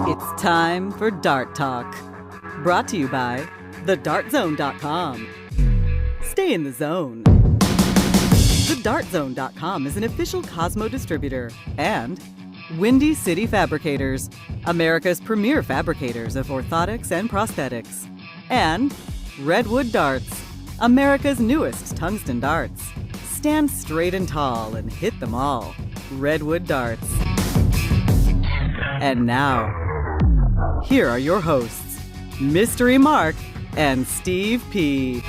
It's time for Dart Talk. Brought to you by thedartzone.com. Stay in the zone. Thedartzone.com is an official Cosmo distributor and Windy City Fabricators, America's premier fabricators of orthotics and prosthetics. And Redwood Darts, America's newest tungsten darts. Stand straight and tall and hit them all. Redwood Darts. And now, here are your hosts, Mystery Mark and Steve P.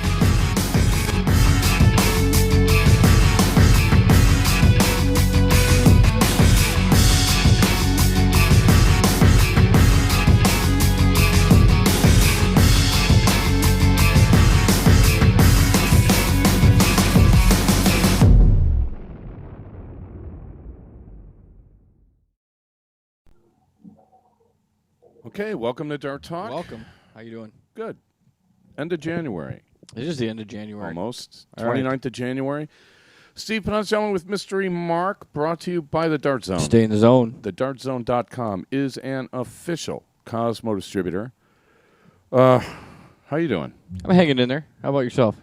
Okay, welcome to Dart Talk. Welcome. How you doing? Good. End of January. It is the end of January. Almost. All 29th right. of January. Steve Poncello with Mystery Mark, brought to you by the Dart Zone. Stay in the zone. TheDartZone.com is an official Cosmo distributor. How you doing? I'm hanging in there. How about yourself?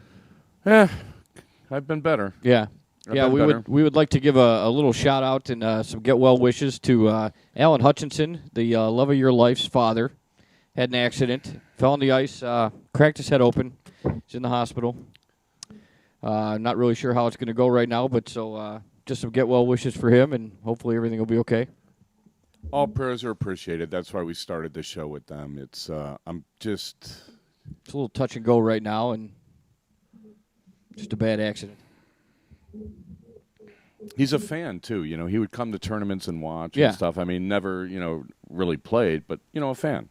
I've been better. Yeah. I've Yeah, been better. we would like to give a little shout out and some get well wishes to Alan Hutchinson, the love of your life's father. Had an accident, fell on the ice, cracked his head open. He's in the hospital. Not really sure how it's going to go right now, but so just some get well wishes for him, and hopefully everything will be okay. All prayers are appreciated. That's why we started the show with them. It's It's a little touch and go right now, and just a bad accident. He's a fan too. You know, he would come to tournaments and watch Yeah. and stuff. I mean, never, really played, but a fan.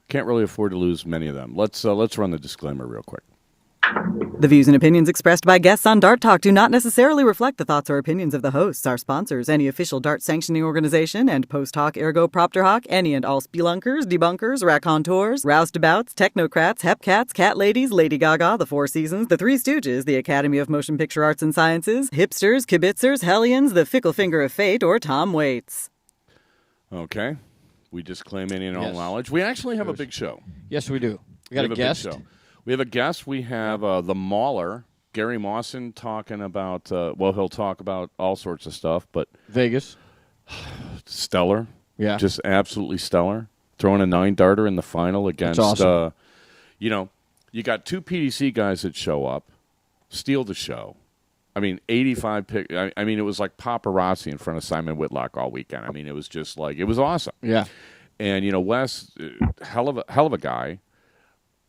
Can't really afford to lose many of them. Let's run the disclaimer real quick. The views and opinions expressed by guests on Dart Talk do not necessarily reflect the thoughts or opinions of the hosts, our sponsors, any official Dart sanctioning organization, and post hoc ergo propter hoc, any and all spelunkers, debunkers, raconteurs, roustabouts, technocrats, hepcats, cat ladies, Lady Gaga, the Four Seasons, the Three Stooges, the Academy of Motion Picture Arts and Sciences, hipsters, kibitzers, hellions, the fickle finger of fate, or Tom Waits. Okay. We disclaim any and all Yes. knowledge. We actually have a big show. Yes, we do. We got have a guest. Big show. We have a guest. We have the Mauler, Gary Mawson, talking about, he'll talk about all sorts of stuff, but Vegas. stellar. Yeah. Just absolutely stellar. Throwing a 9-darter in the final against, awesome. You got two PDC guys that show up, steal the show. I mean, 85 pick. I mean, it was like paparazzi in front of Simon Whitlock all weekend. I mean, it was just like, it was awesome. Yeah. And, Wes, hell of a guy,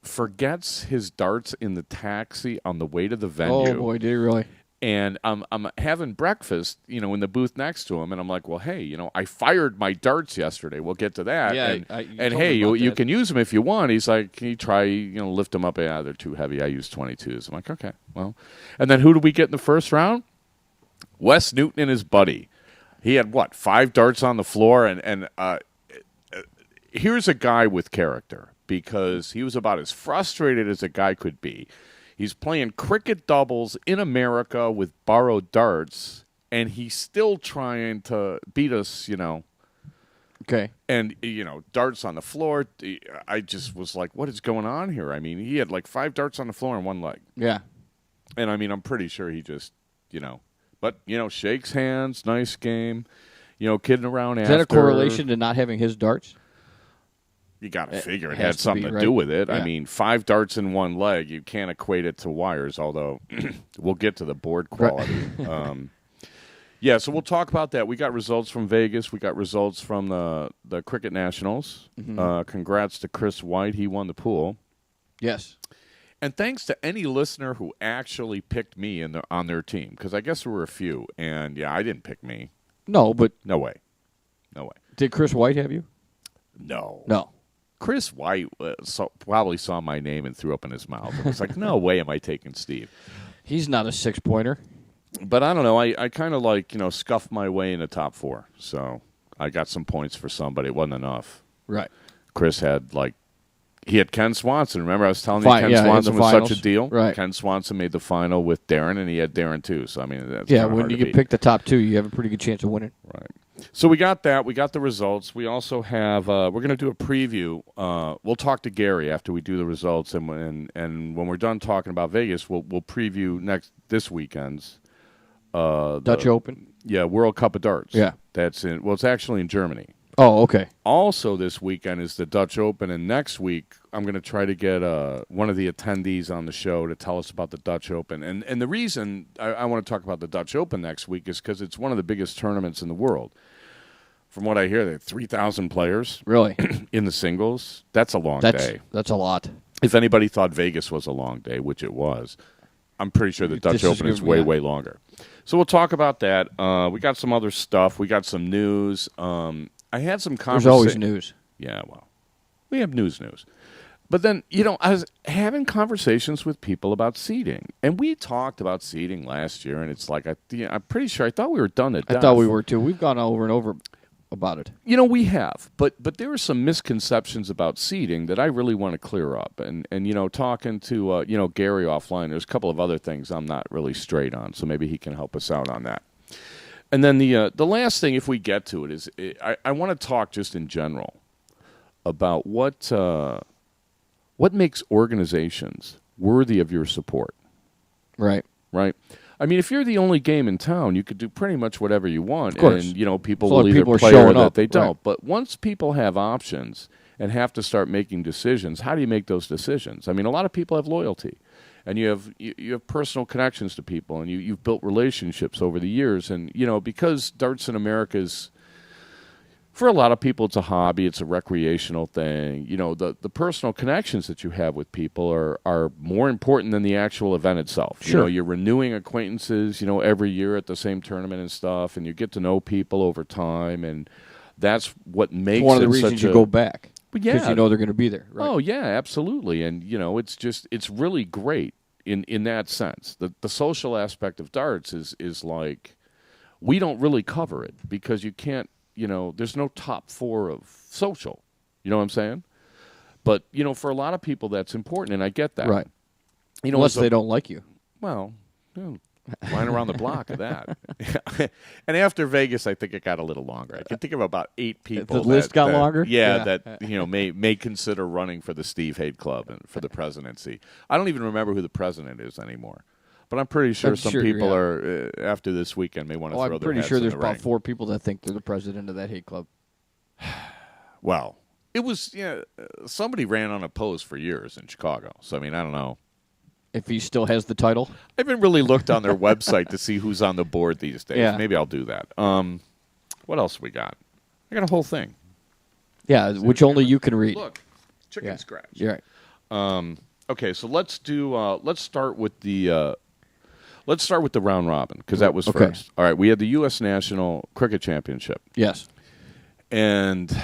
forgets his darts in the taxi on the way to the venue. Oh, boy, did he really. And I'm having breakfast, in the booth next to him, and I'm like, well, hey, I fired my darts yesterday. We'll get to that. Yeah, and you and told hey, me about you that. can use them if you want. He's like, can you try, lift them up? Yeah, they're too heavy. I use 22s. I'm like, okay, well. And then who do we get in the first round? Wes Newton and his buddy. He had, 5 darts on the floor, and here's a guy with character, because he was about as frustrated as a guy could be. He's playing cricket doubles in America with borrowed darts, and he's still trying to beat us, Okay. And, darts on the floor. I just was like, what is going on here? I mean, he had 5 darts on the floor in one leg. Yeah. And, I mean, I'm pretty sure he just, but, shakes hands, nice game, kidding around Is after. that a correlation to not having his darts? You got to figure it has had to something be, to right? do with it. Yeah. I mean, 5 darts in one leg, you can't equate it to wires, although we'll get to the board quality. Yeah, so we'll talk about that. We got results from Vegas. We got results from the Cricket Nationals. Mm-hmm. Congrats to Chris White. He won the pool. Yes. And thanks to any listener who actually picked me on their team, because I guess there were a few. And, yeah, I didn't pick me. No, but No way. No way. did Chris White have you? No. No. Chris White probably saw my name and threw up in his mouth. It was like, no way am I taking Steve. He's not a 6-pointer. But I don't know. I kind of scuffed my way in the top 4. So I got some points for some, but it wasn't enough. Right. Chris had he had Ken Swanson. Remember I was telling you Ken Ken Swanson was finals. such a deal? Right. Ken Swanson made the final with Darren, and he had Darren too. So, I mean, that's Yeah, kinda when hard you to get beat. picked the top 2, you have a pretty good chance of winning. Right. So we got that. We got the results. We also have. We're going to do a preview. We'll talk to Gary after we do the results, and when we're done talking about Vegas, we'll preview this weekend's Dutch Open. Yeah, World Cup of Darts. Yeah, that's in. Well, it's actually in Germany. Oh, okay. Also, this weekend is the Dutch Open, and next week I'm going to try to get one of the attendees on the show to tell us about the Dutch Open. And the reason I want to talk about the Dutch Open next week is because it's one of the biggest tournaments in the world. From what I hear, there are 3,000 players. Really? In the singles. That's a long day. That's a lot. If anybody thought Vegas was a long day, which it was, I'm pretty sure the Dutch Open is way longer. So we'll talk about that. We got some other stuff. We got some news. I had some conversation. There's always news. Yeah, well, we have news. But then, I was having conversations with people about seeding. And we talked about seeding last year, and it's like, I'm pretty sure I thought we were done to death. I thought we were, too. We've gone over and over about it. We have. But there are some misconceptions about seeding that I really want to clear up. And talking to, Gary offline, there's a couple of other things I'm not really straight on, so maybe he can help us out on that. And then the last thing, if we get to it, is I want to talk just in general about what makes organizations worthy of your support. Right. Right. I mean, if you're the only game in town, you could do pretty much whatever you want. Of course. And, people So will either people are play or showing that up. they don't. Right. But once people have options and have to start making decisions, how do you make those decisions? I mean, a lot of people have loyalty. And you have personal connections to people, and you've built relationships over the years. And, because darts in America is, for a lot of people, it's a hobby, it's a recreational thing. The personal connections that you have with people are more important than the actual event itself. Sure. You're renewing acquaintances, every year at the same tournament and stuff, and you get to know people over time, and that's what makes one of the reasons you go back. Because they're going to be there. Right? Oh, yeah, absolutely. And, it's really great in that sense. The social aspect of darts is like, we don't really cover it because you can't, there's no top four of social. You know what I'm saying? But, for a lot of people, that's important, and I get that. Right. Unless they don't like you. Well, line around the block of that. And after Vegas, I think it got a little longer. I can think of about 8 people. The list got longer? Yeah, that may consider running for the Steve Haid Club and for the presidency. I don't even remember who the president is anymore. But I'm pretty sure people are, after this weekend, may want to throw their hats in the ring. I'm pretty sure there's about 4 people that think they're the president of that hate club. Well, it was, somebody ran unopposed for years in Chicago. So, I mean, I don't know. If he still has the title? I haven't really looked on their website to see who's on the board these days. Yeah. Maybe I'll do that. What else we got? I got a whole thing. Yeah, which only you can read. Look, chicken scratch. You're right. Okay, so let's start with the round robin because that was first. All right, we had the U.S. National Cricket Championship. Yes. And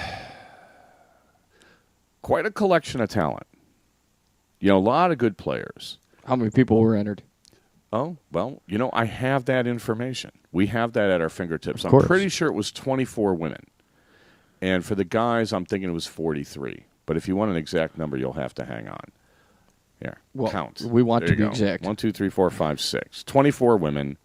quite a collection of talent. A lot of good players. How many people were entered? Oh, well, I have that information. We have that at our fingertips. I'm pretty sure it was 24 women. And for the guys, I'm thinking it was 43. But if you want an exact number, you'll have to hang on. Here, count. We want to be exact. 1, 2, 3, 4, 5, 6. 24 women.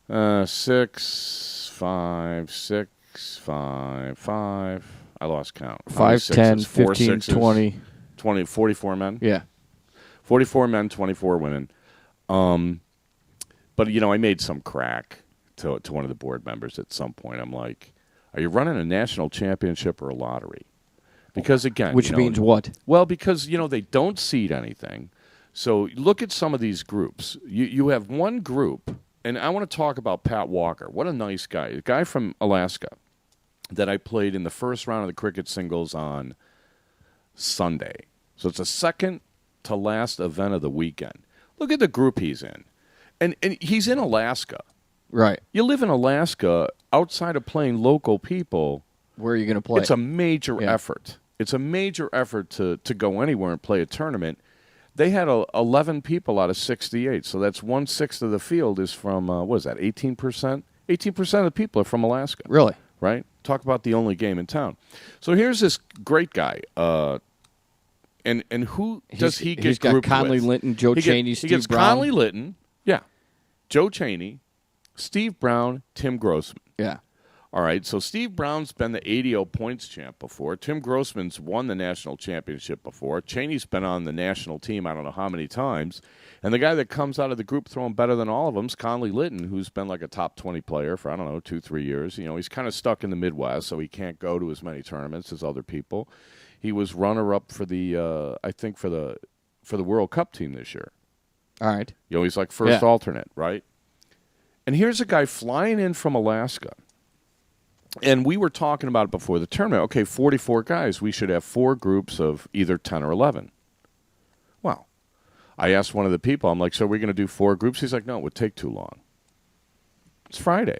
6, 5, 6, 5, 5. I lost count. 5, 10, 15, 20. 44 men? Yeah. 44 men, 24 women. But, I made some crack to one of the board members at some point. I'm like, are you running a national championship or a lottery? Because, again... Which means what? Well, because, they don't seed anything. So look at some of these groups. You have one group, and I want to talk about Pat Walker. What a nice guy. A guy from Alaska that I played in the first round of the cricket singles on Sunday. So it's the second to last event of the weekend. Look at the group he's in. And he's in Alaska. Right. You live in Alaska outside of playing local people. Where are you going to play? It's a major effort. It's a major effort to go anywhere and play a tournament. They had 11 people out of 68. So that's 1/6 of the field is from, what is that, 18%? 18% of the people are from Alaska. Really? Right? Talk about the only game in town. So here's this great guy. And who does he get He's got grouped Conley with? Linton, Joe Cheney, Steve Brown. He gets Conley Linton, yeah. Joe Cheney, Steve Brown, Tim Grossman. Yeah. All right, so Steve Brown's been the ADO points champ before. Tim Grossman's won the national championship before. Cheney's been on the national team I don't know how many times. And the guy that comes out of the group throwing better than all of them is Conley Litton, who's been like a top 20 player for, 2-3 years. He's kind of stuck in the Midwest, so he can't go to as many tournaments as other people. He was runner-up for the, for the World Cup team this year. All right. He's like first alternate, right? And here's a guy flying in from Alaska. And we were talking about it before the tournament. Okay, 44 guys. We should have 4 groups of either 10 or 11. Well, I asked one of the people, I'm like, so we're going to do 4 groups? He's like, no, it would take too long. It's Friday.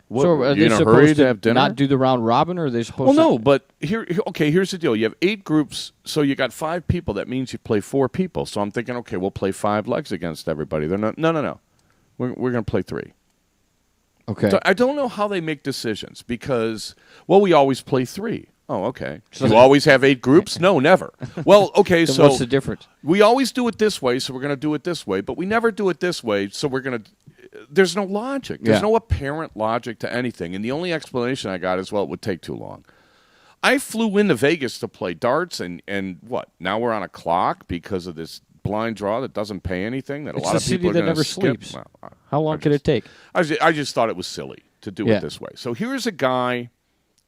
What, so are they supposed to not do the round robin, or are they supposed to? Well, no, but here's the deal. You have 8 groups, so you got 5 people. That means you play 4 people. So I'm thinking, okay, we'll play 5 legs against everybody. They're not, no. We're going to play 3. Okay. So I don't know how they make decisions because, we always play 3. Oh, okay. So you always have 8 groups? No, never. Well, okay, so what's the difference? We always do it this way, so we're going to do it this way, but we never do it this way, so we're going to – there's no logic. There's no apparent logic to anything, and the only explanation I got is, it would take too long. I flew into Vegas to play darts, and what? Now we're on a clock because of this blind draw that doesn't pay anything that a lot of people are going to skip. It's a city that never sleeps. How long could it take? I just thought it was silly to do it this way. So here's a guy,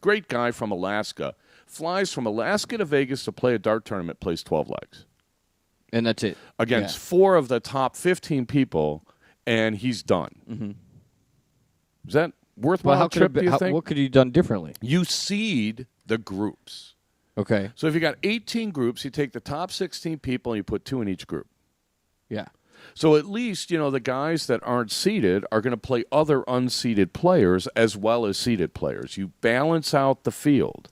great guy from Alaska, flies from Alaska to Vegas to play a dart tournament, plays 12 legs. And that's it. Against 4 of the top 15 people, and he's done. Mm-hmm. Is that worthwhile trip, do you think? What could he have done differently? You seed the groups. Okay. So if you got 18 groups, you take the top 16 people and you put 2 in each group. Yeah. So at least, the guys that aren't seeded are going to play other unseeded players as well as seeded players. You balance out the field,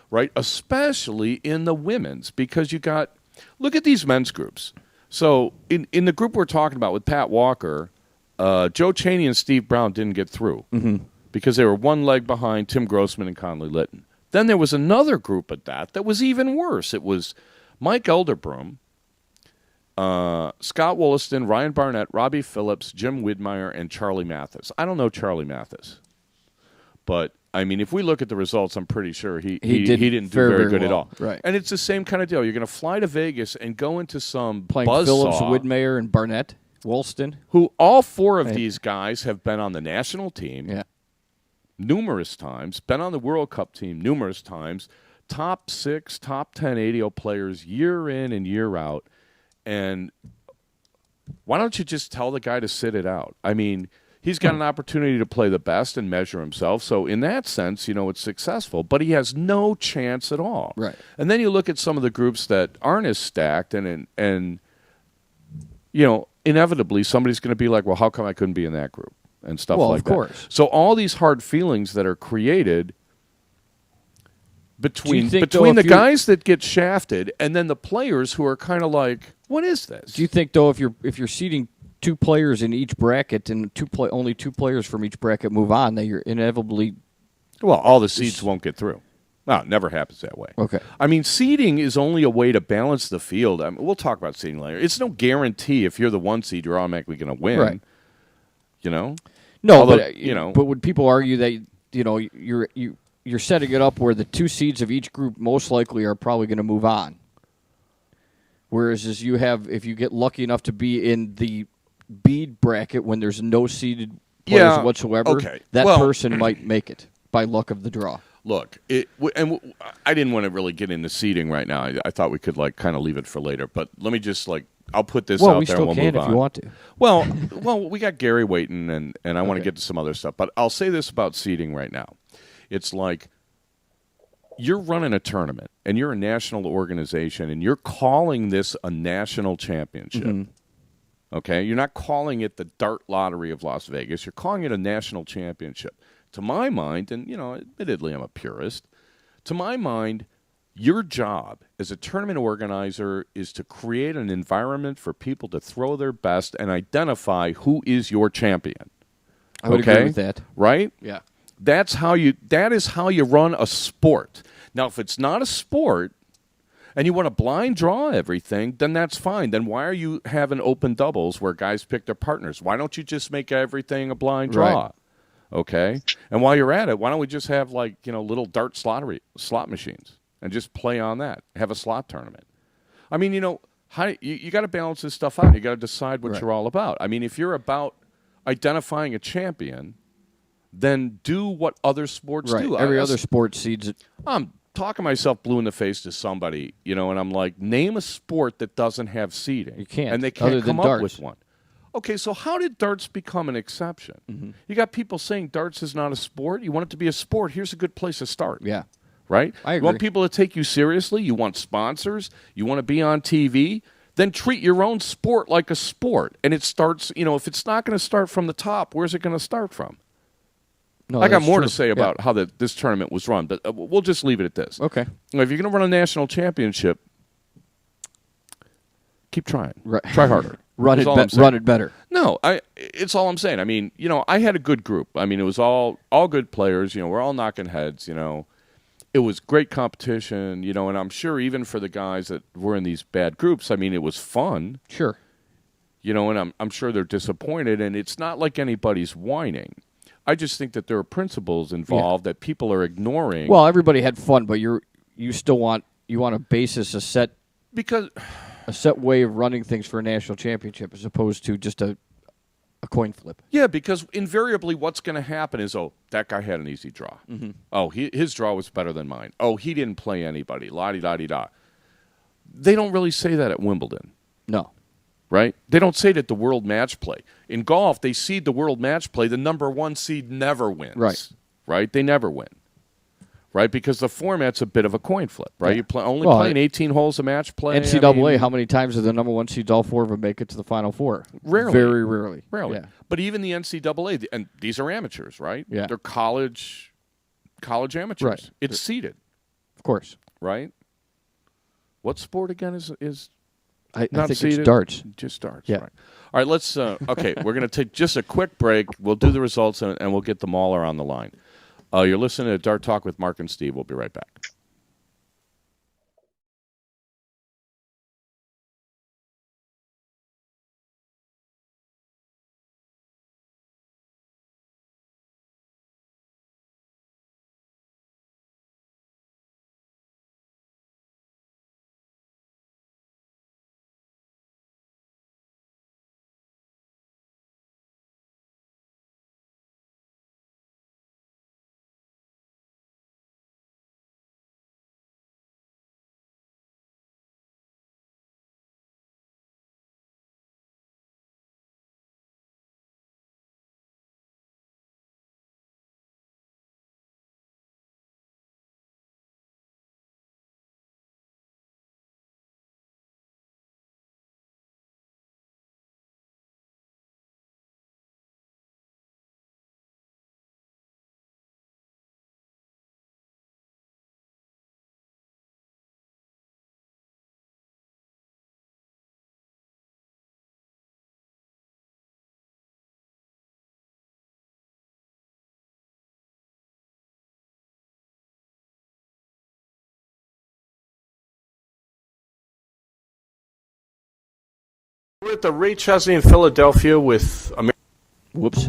right? Especially in the women's because look at these men's groups. So in the group we're talking about with Pat Walker, Joe Cheney and Steve Brown didn't get through because they were 1 leg behind Tim Grossman and Conley Litton. Then there was another group at that was even worse. It was Mike Elderbroom, Scott Wollaston, Ryan Barnett, Robbie Phillips, Jim Widmeyer, and Charlie Mathis. I don't know Charlie Mathis, but I mean, if we look at the results, I'm pretty sure he didn't do very good at all. Right. And it's the same kind of deal. You're going to fly to Vegas and go into some playing buzzsaw. Phillips, Widmeyer, and Barnett, Wollaston, who all 4 of these guys have been on the national team numerous times, been on the World Cup team numerous times, top 6, top 10 ADO players year in and year out. And why don't you just tell the guy to sit it out? I mean, he's got an opportunity to play the best and measure himself. So in that sense, it's successful. But he has no chance at all. Right. And then you look at some of the groups that aren't as stacked, and inevitably somebody's going to be like, well, how come I couldn't be in that group? And stuff like that. Well, of course. So all these hard feelings that are created between the guys that get shafted and then the players who are kind of like, what is this? Do you think, though, if you're seeding 2 players in each bracket and only 2 players from each bracket move on, that you're inevitably... Well, all the seeds won't get through. No, it never happens that way. Okay. I mean, seeding is only a way to balance the field. I mean, we'll talk about seeding later. It's no guarantee if you're the 1 seed, you're automatically going to win. Right. No, but but would people argue that you're setting it up where the 2 seeds of each group most likely are probably going to move on, whereas if you get lucky enough to be in the bead bracket when there's no seeded players whatsoever, that person might make it by luck of the draw. Look, I didn't want to really get into seeding right now. I thought we could kind of leave it for later, but let me just I'll put this out there and we'll move on. Well, we still can if you want to. Well, we got Gary waiting, and I want to get to some other stuff. But I'll say this about seeding right now. It's like you're running a tournament, and you're a national organization, and you're calling this a national championship. Mm-hmm. Okay? You're not calling it the Dart Lottery of Las Vegas. You're calling it a national championship. To my mind, and, admittedly I'm a purist, to my mind, your job as a tournament organizer is to create an environment for people to throw their best and identify who is your champion. I would agree with that. Right? Yeah. That is how you run a sport. Now, if it's not a sport and you want to blind draw everything, then that's fine. Then why are you having open doubles where guys pick their partners? Why don't you just make everything a blind draw? Right. Okay? And while you're at it, why don't we just have, like, little dart slot machines and just play on that? Have a slot tournament. I mean, you got to balance this stuff out. You got to decide what you're all about. I mean, if you're about identifying a champion, then do what other sports do. Every other sport seeds it. I'm talking myself blue in the face to somebody, and I'm like, name a sport that doesn't have seeding. You can't. And they can't come up darts. with one. Okay, so how did darts become an exception? Mm-hmm. You got people saying darts is not a sport. You want it to be a sport. Here's a good place to start. Yeah. Right? I agree. You want people to take you seriously. You want sponsors. You want to be on TV. Then treat your own sport like a sport. And it starts, if it's not going to start from the top, where's it going to start from? No, I got more true. to say about how this tournament was run, but we'll just leave it at this. Okay. If you're going to run a national championship, keep trying. Right. Try harder. Run it better. No, it's all I'm saying. I mean, I had a good group. I mean, it was all good players. We're all knocking heads. It was great competition. And I'm sure even for the guys that were in these bad groups, I mean, it was fun. Sure. And I'm sure they're disappointed, and it's not like anybody's whining. I just think that there are principles involved that people are ignoring. Well, everybody had fun, but you still want a basis, a set way of running things for a national championship as opposed to just a coin flip. Yeah, because invariably what's going to happen is, that guy had an easy draw. Mm-hmm. Oh, his draw was better than mine. Oh, he didn't play anybody. La-di-da-di-da. They don't really say that at Wimbledon. No. Right? They don't say that the world match play. In golf, they seed the world match play. The number one seed never wins. Right? They never win. Right? Because the format's a bit of a coin flip. Right? Yeah. You're playing 18 holes of match play. NCAA, how many times do the number one seeds, all four of them, make it to the Final Four? Rarely. Very rarely. Rarely. Yeah. But even the NCAA, and these are amateurs, right? Yeah. They're college amateurs. Right. It's seeded. Of course. Right? What sport again is I not think seeded? it's darts. Just darts. Yeah. Right. All right, let's. Okay, we're going to take just a quick break. We'll do the results, and we'll get the mauler on the line. You're listening to Dart Talk with Mark and Steve. We'll be right back. We're at the Ray Chesney in Philadelphia with Whoops.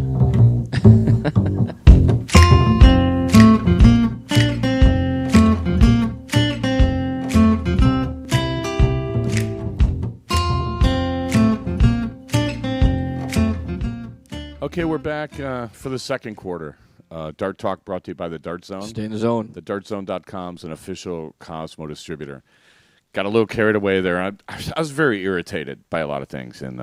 Okay, we're back for the second quarter. Dart Talk brought to you by the Dart Zone. Stay in the zone. The DartZone.com is an official Cosmo distributor. Got a little carried away there. I was very irritated by a lot of things in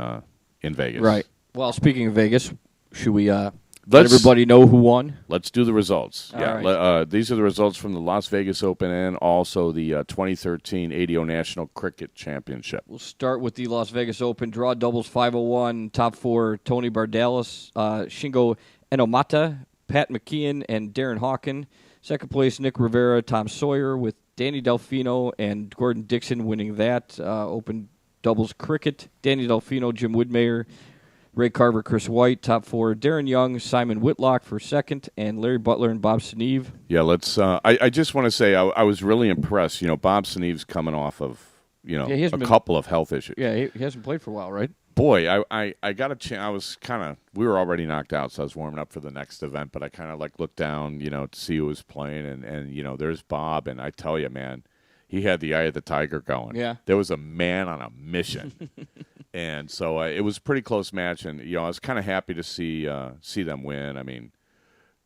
Vegas. Right. Well, speaking of Vegas, should we let everybody know who won? Let's do the results. All right. These are the results from the Las Vegas Open and also the 2013 ADO National Cricket Championship. We'll start with the Las Vegas Open. Draw doubles 501. Top four, Tony Bardalis, Shingo Enomata, Pat McKeon, and Darren Hawken. Second place, Nick Rivera, Tom Sawyer, with Danny Delfino and Gordon Dixon winning that. Open doubles cricket, Danny Delfino, Jim Widmeyer, Ray Carver, Chris White. Top four, Darren Young, Simon Whitlock for second, and Larry Butler and Bob Seneve. Yeah, let's. I just want to say I was really impressed. Bob Seneve's coming off of a couple of health issues. Yeah, he hasn't played for a while, right? boy, I got a chance. I was we were already knocked out, so I was warming up for the next event. But I kind of like looked down, to see who was playing, and there's Bob, and I tell you, man, he had the eye of the tiger going. Yeah, there was a man on a mission, and so it was a pretty close match, and I was kind of happy to see them win. I mean,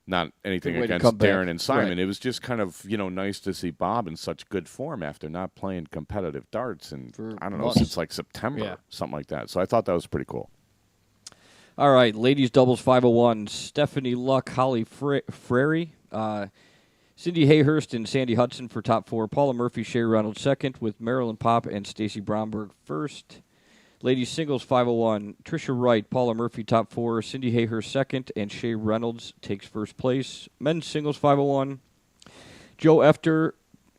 not anything against Darren and Simon. Right. It was just kind of nice to see Bob in such good form after not playing competitive darts and I don't know months. since like September, something like that. So I thought that was pretty cool. All right, ladies doubles 501. Stephanie Luck, Holly Frary, Cindy Hayhurst, and Sandy Hudson for top 4. Paula Murphy, Shay Reynolds second, with Marilyn Pop and Stacy Bromberg first. Ladies singles 501. Tricia Wright, Paula Murphy top 4, Cindy Hayhurst second, and Shay Reynolds takes first place. Men's singles 501. Joe Efter,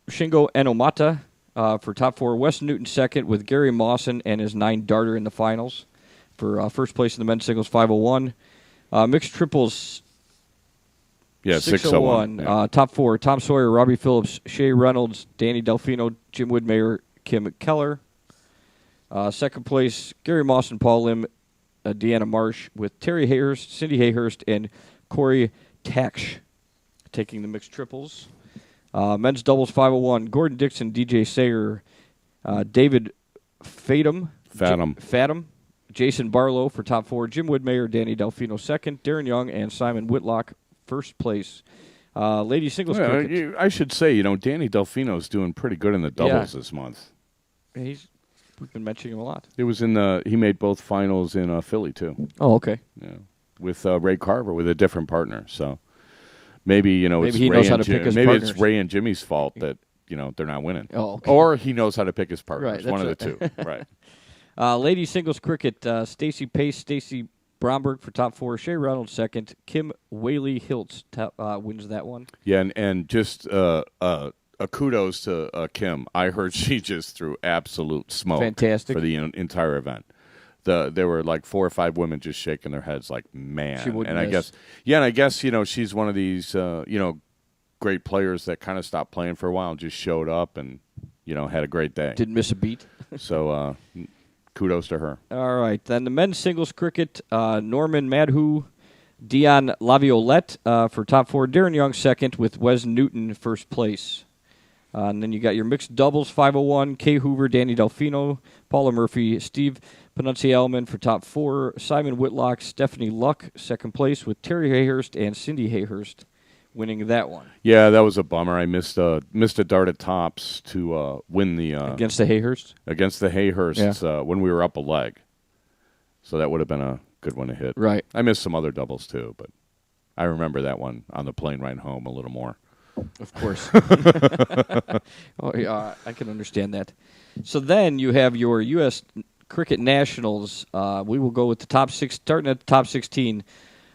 Shingo Enomata for top 4. Wes Newton second, with Gary Mawson and his 9 darter in the finals for first place in the men's singles 501. Mixed triples 601. Top 4. Tom Sawyer, Robbie Phillips, Shay Reynolds, Danny Delfino, Jim Woodmayer, Kim Keller. Second place, Gary Mawson, Paul Lim, Deanna Marsh, with Terry Hayhurst, Cindy Hayhurst, and Corey Taksh taking the mixed triples. Men's doubles 501, Gordon Dixon, DJ Sayer, David Fatum, Jason Barlow for top 4, Jim Woodmayer, Danny Delfino second, Darren Young, and Simon Whitlock first place. Ladies singles cricket. I should say, Danny Delfino's doing pretty good in the doubles this month. We've been mentioning him a lot. It was he made both finals in Philly too. Oh, okay. Yeah, with Ray Carver with a different partner. So maybe maybe it's he Ray knows how and to pick his maybe partners. it's Ray and Jimmy's fault that they're not winning. Oh, okay. Or he knows how to pick his partners. Right, One of the two. Right. Ladies singles cricket. Stacey Pace, Stacy Bromberg for top 4. Shay Reynolds second. Kim Whaley Hiltz wins that one. Yeah, and just a kudos to Kim. I heard she just threw absolute smoke. Fantastic. For the entire event. There were like 4 or 5 women just shaking their heads like, man. She wouldn't and miss. I guess she's one of these great players that kind of stopped playing for a while and just showed up and had a great day. Didn't miss a beat. So kudos to her. All right, then the men's singles cricket. Norman Madhu, Dion Laviolette for top 4. Darren Young second, with Wes Newton first place. And then you got your mixed doubles 501. Kay Hoover, Danny Delfino, Paula Murphy, Steve Panuccielman for top 4. Simon Whitlock, Stephanie Luck second place, with Terry Hayhurst and Cindy Hayhurst winning that one. Yeah, that was a bummer. I missed a dart at tops to win the against the Hayhurst. Against the Hayhursts when we were up a leg. So that would have been a good one to hit. Right. I missed some other doubles too, but I remember that one on the plane ride home a little more. Of course. Oh, yeah, I can understand that. So then you have your U.S. Cricket Nationals. We will go with the top 6, starting at the top 16.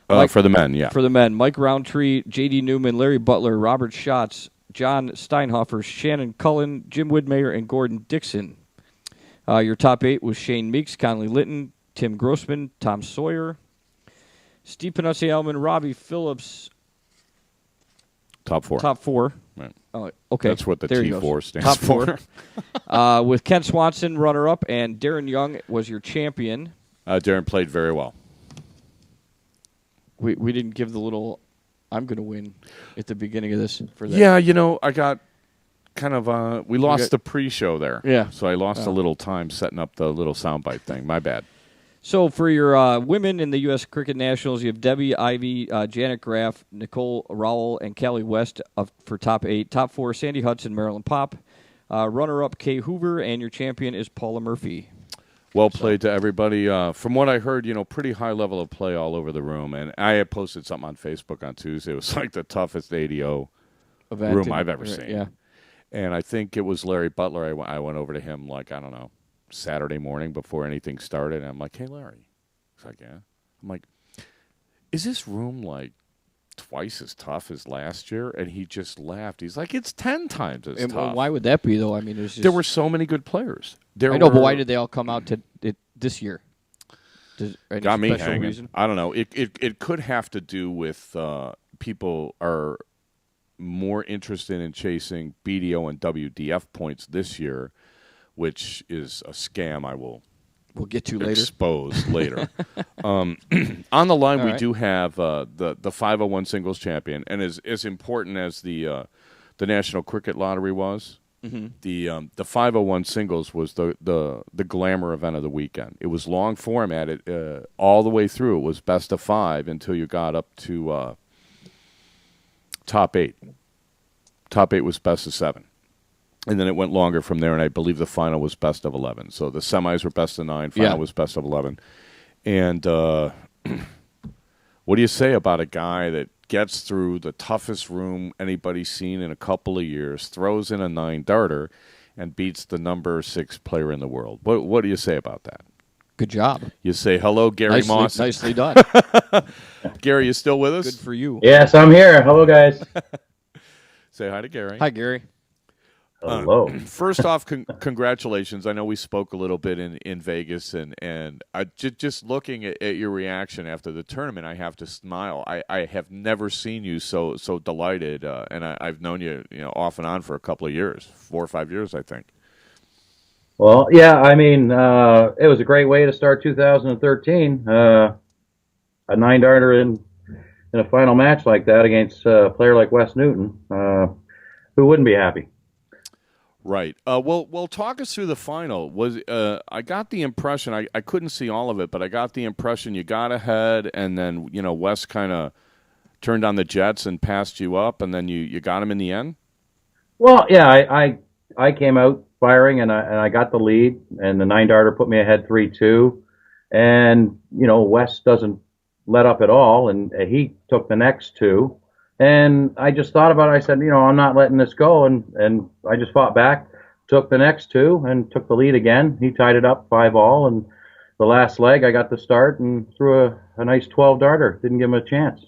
For the men, yeah. For the men, Mike Roundtree, J.D. Newman, Larry Butler, Robert Schatz, John Steinhofer, Shannon Cullen, Jim Woodmayer, and Gordon Dixon. Your top 8 was Shane Meeks, Conley Litton, Tim Grossman, Tom Sawyer, Steve Panuccielman, Robbie Phillips. Top 4. Top 4. Right. Oh, okay. That's what the there T4 stands top for. 4. With Ken Swanson, runner-up, and Darren Young was your champion. Darren played very well. We didn't give the little I'm going to win at the beginning of this for that. Yeah, I got kind of we lost the pre-show there. Yeah. So I lost a little time setting up the little soundbite thing. My bad. So for your women in the U.S. Cricket Nationals, you have Debbie Ivy, Janet Graff, Nicole Rowell, and Callie West for top 8. Top 4, Sandy Hudson, Marilyn Pop. Runner-up, Kay Hoover, and your champion is Paula Murphy. Well played to everybody. From what I heard, pretty high level of play all over the room. And I had posted something on Facebook on Tuesday. It was like the toughest ADO room I've ever seen. Yeah. And I think it was Larry Butler. I went over to him like, I don't know, Saturday morning before anything started. And I'm like, hey, Larry. He's like, yeah. I'm like, is this room like twice as tough as last year? And he just laughed. He's like, it's 10 times as tough. Why would that be, though? I mean, there were so many good players. I know, but why did they all come out to it this year? Got me hanging. Reason? I don't know. It could have to do with people are more interested in chasing BDO and WDF points this year, which is a scam. I will we'll get to later. Exposed later. On the line, All we right. do have the 501 singles champion, and as important as the National Cricket Lottery was, the 501 singles was the glamour event of the weekend. It was long format. All the way through, it was best of 5 until you got up to top 8. Top 8 was best of 7. And then it went longer from there, and I believe the final was best of 11. So the semis were best of 9, final was best of 11. And what do you say about a guy that gets through the toughest room anybody's seen in a couple of years, throws in a 9-darter, and beats the number 6 player in the world? What do you say about that? Good job. You say, hello, Gary Mawson. Nicely done. Gary, you still with us? Good for you. Yes, I'm here. Hello, guys. Say hi to Gary. Hi, Gary. Hello. First off, congratulations. I know we spoke a little bit in Vegas, and I just looking at your reaction after the tournament, I have to smile. I have never seen you so delighted, and I've known you off and on for a couple of years, 4 or 5 years, I think. Well, yeah, I mean, it was a great way to start 2013. A 9-darter in a final match like that against a player like Wes Newton. Who wouldn't be happy? Right. Well, talk us through the final. I got the impression, I couldn't see all of it, but I got the impression you got ahead, and then Wes kind of turned on the jets and passed you up, and then you got him in the end. Well, yeah, I came out firing, and I got the lead, and the 9-darter put me ahead 3-2, and Wes doesn't let up at all, and he took the next 2. And I just thought about it. I said, I'm not letting this go. And I just fought back, took the next 2, and took the lead again. He tied it up 5-all. And the last leg, I got the start and threw a nice 12-darter. Didn't give him a chance.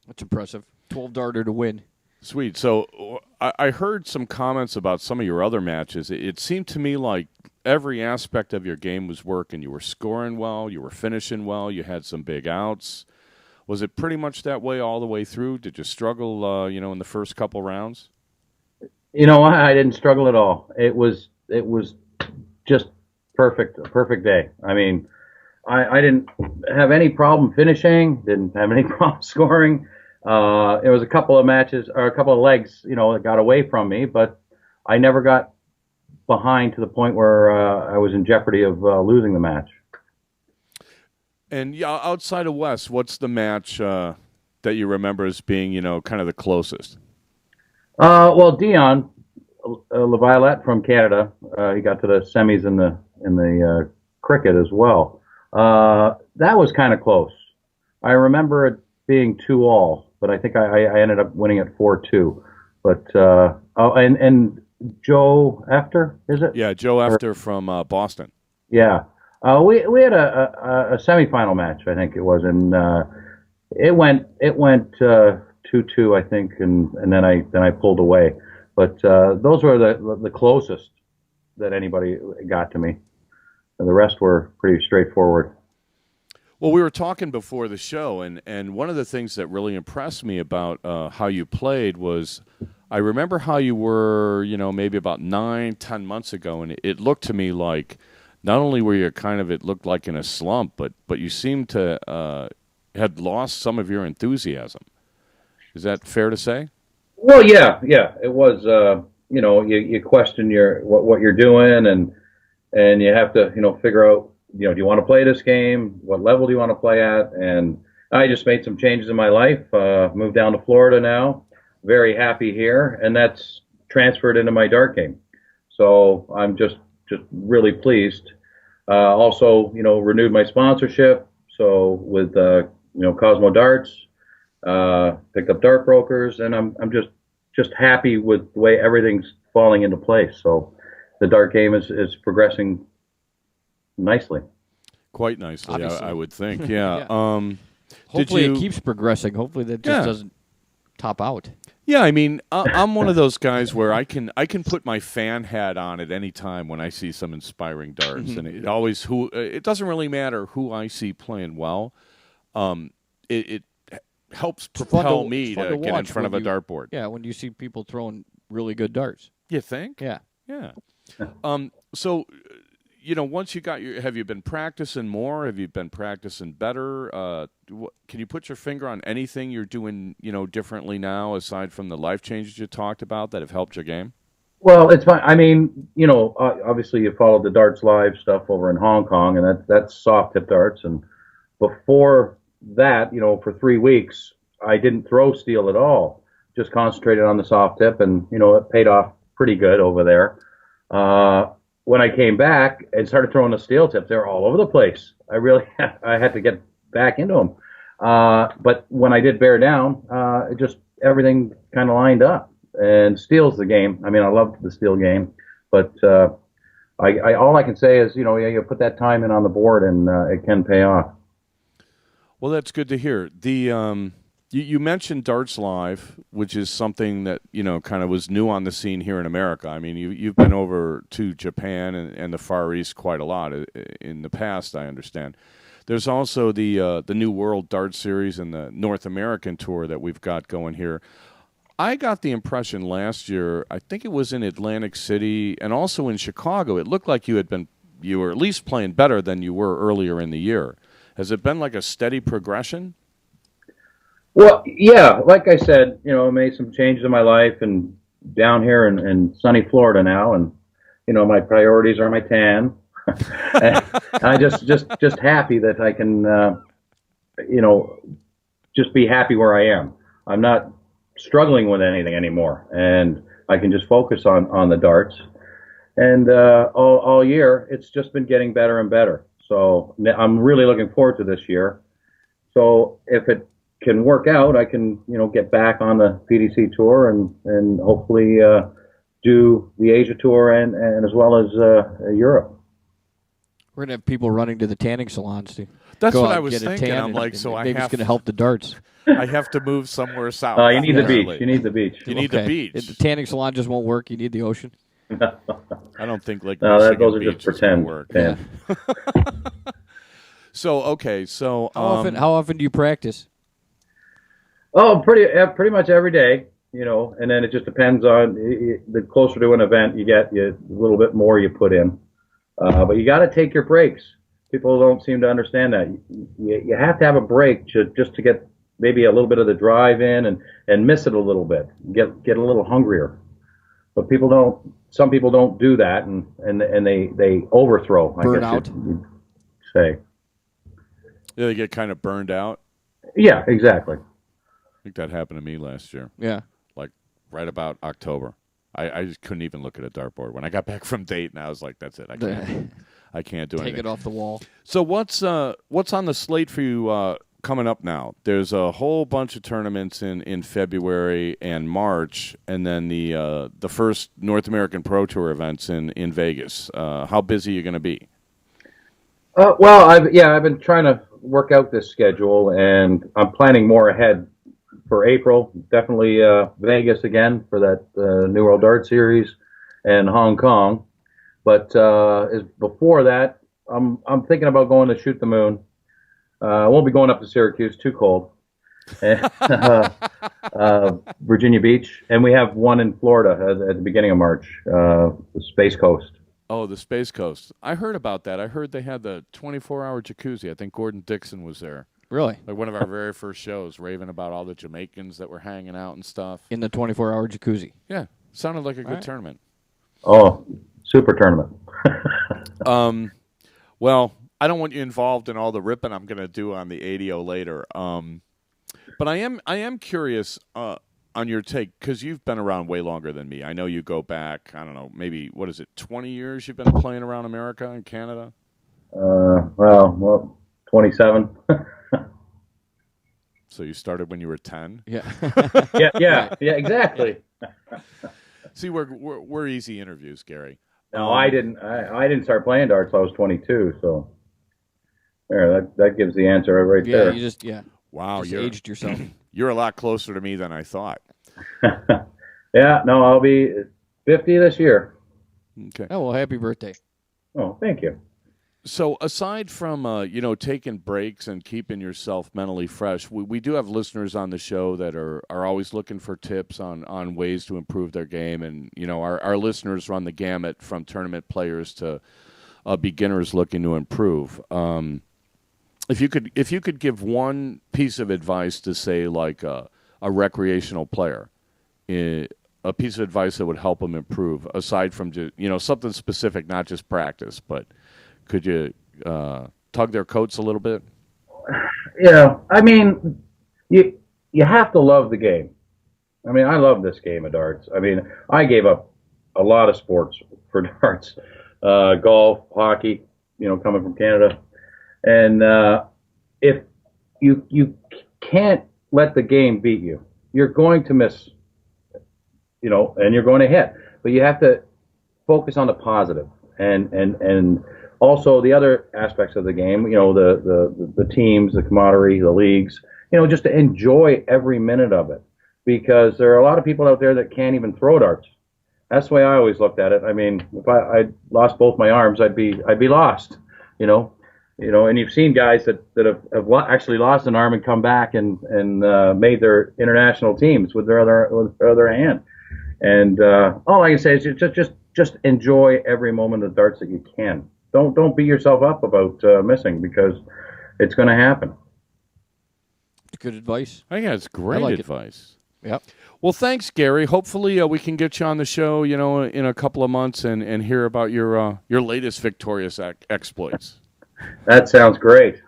That's impressive. 12-darter to win. Sweet. So I heard some comments about some of your other matches. It seemed to me like every aspect of your game was working. You were scoring well. You were finishing well. You had some big outs. Was it pretty much that way all the way through? Did you struggle, in the first couple rounds? I didn't struggle at all. It was just perfect, a perfect day. I mean, I didn't have any problem finishing, didn't have any problem scoring. It was a couple of matches, or a couple of legs, that got away from me, but I never got behind to the point where I was in jeopardy of losing the match. And outside of Wes, what's the match that you remember as being, kind of the closest? Well, Dion LaViolette from Canada, he got to the semis in the cricket as well. That was kind of close. I remember it being 2-all, but I think I ended up winning it 4-2. But and Joe Efter, is it? Yeah, Joe Efter from Boston. Yeah. We had a semifinal match, I think it was, and it went 2-2, I think, and then I pulled away. But those were the closest that anybody got to me. And the rest were pretty straightforward. Well, we were talking before the show, and one of the things that really impressed me about how you played was I remember how you were, maybe about 9-10 months ago, and it looked to me like not only were you it looked like in a slump, but you seemed to had lost some of your enthusiasm. Is that fair to say? Well, yeah, it was. You question what you're doing, and you have to figure out do you want to play this game? What level do you want to play at? And I just made some changes in my life. Moved down to Florida now. Very happy here, and that's transferred into my dart game. So I'm just really pleased. Also, renewed my sponsorship. So with Cosmo Darts, picked up Dart Brokers, and I'm just happy with the way everything's falling into place. So the dart game is progressing nicely. Quite nicely, I would think. Yeah. Yeah. Hopefully it keeps progressing. Hopefully that just doesn't top out. Yeah, I mean, I'm one of those guys where I can put my fan hat on at any time when I see some inspiring darts, and it doesn't really matter who I see playing well. It helps propel me to get in front of a dartboard. Yeah, when you see people throwing really good darts. You think? Yeah. Yeah. So once you got have you been practicing more? Have you been practicing better? Can you put your finger on anything you're doing, differently now, aside from the life changes you talked about that have helped your game? Well, it's fine. I mean, obviously you followed the darts live stuff over in Hong Kong, and that's soft tip darts. And before that, for 3 weeks, I didn't throw steel at all. Just concentrated on the soft tip, and it paid off pretty good over there. When I came back and started throwing the steel tips, they were all over the place. I had to get back into them. But when I did bear down, it just everything kind of lined up. And steel's the game. I mean, I loved the steel game, but all I can say is, you put that time in on the board, and it can pay off. Well, that's good to hear. You mentioned Darts Live, which is something that, kind of was new on the scene here in America. I mean, you've been over to Japan and the Far East quite a lot in the past, I understand. There's also the New World Darts Series and the North American Tour that we've got going here. I got the impression last year, I think it was in Atlantic City and also in Chicago, it looked like you were at least playing better than you were earlier in the year. Has it been like a steady progression? Well, yeah, like I said, I made some changes in my life, and down here in sunny Florida now, and my priorities are my tan. And I just happy that I can, just be happy where I am. I'm not struggling with anything anymore, and I can just focus on the darts. And all year, it's just been getting better and better. So I'm really looking forward to this year. So if it can work out, I can get back on the PDC tour and hopefully do the Asia tour and as well as Europe. We're gonna have people running to the tanning salons to. That's go what out I was and get a thinking. tan I'm like, so I maybe have it's gonna help the darts. I have to move somewhere south. You need the beach. You need the beach. You need the beach. The tanning salon just won't work. You need the ocean. I don't think those are Beach just pretend. Work. Yeah. So okay, so How often do you practice? Oh, pretty much every day, and then it just depends on the closer to an event you get, a little bit more you put in. But you got to take your breaks. People don't seem to understand that. You have to have a break just to get maybe a little bit of the drive in and miss it a little bit, get a little hungrier. But some people don't do that, and they overthrow. Burn I guess out. you'd say. Yeah, they get kind of burned out. Yeah, exactly. I think that happened to me last year. Yeah. Like right about October. I just couldn't even look at a dartboard. When I got back from Dayton, I was like, that's it. I can't do anything. Take it off the wall. So what's on the slate for you coming up now? There's a whole bunch of tournaments in February and March, and then the first North American Pro Tour events in Vegas. How busy are you going to be? Well, I've been trying to work out this schedule, and I'm planning more ahead for April. Definitely Vegas again for that New World Dart Series, and Hong Kong. But before that, I'm thinking about going to Shoot the Moon. I won't be going up to Syracuse, too cold. Virginia Beach, and we have one in Florida at the beginning of March, the Space Coast. Oh, the Space Coast. I heard about that. I heard they had the 24-hour jacuzzi. I think Gordon Dixon was there. Really? Like one of our very first shows, raving about all the Jamaicans that were hanging out and stuff. In the 24-hour jacuzzi. Yeah. Sounded like a good tournament. Oh, super tournament. Well, I don't want you involved in all the ripping I'm going to do on the ADO later. But I am curious on your take, because you've been around way longer than me. I know you go back, I don't know, maybe, 20 years you've been playing around America and Canada? Well, 27. So you started when you were 10? Yeah. yeah, exactly. See, we're easy interviews, Gary. No, I didn't. I didn't start playing darts till I was 22. So there, that gives the answer right there. You just Wow, you aged yourself. You're a lot closer to me than I thought. Yeah, no, I'll be 50 this year. Okay. Oh well, happy birthday. Oh, thank you. So aside from taking breaks and keeping yourself mentally fresh, we do have listeners on the show that are always looking for tips on ways to improve their game, and our listeners run the gamut from tournament players to a beginner is looking to improve. If you could give one piece of advice to, say, like a recreational player, a piece of advice that would help them improve, aside from just, something specific, not just practice, but could you tug their coats a little bit? Yeah, I mean, you have to love the game. I mean, I love this game of darts. I mean, I gave up a lot of sports for darts, golf, hockey. Coming from Canada, and if you can't let the game beat you, you're going to miss, and you're going to hit. But you have to focus on the positive, and also the other aspects of the game. The teams, the camaraderie, the leagues. Just to enjoy every minute of it, because there are a lot of people out there that can't even throw darts. That's the way I always looked at it. I mean, if I lost both my arms, I'd be lost. And you've seen guys that have actually lost an arm and come back and made their international teams with their other hand. And all I can say is just enjoy every moment of darts that you can. Don't beat yourself up about missing, because it's going to happen. Good advice. I think that's great advice. Yep. Well, thanks, Gary. Hopefully we can get you on the show, in a couple of months and hear about your latest victorious exploits. That sounds great.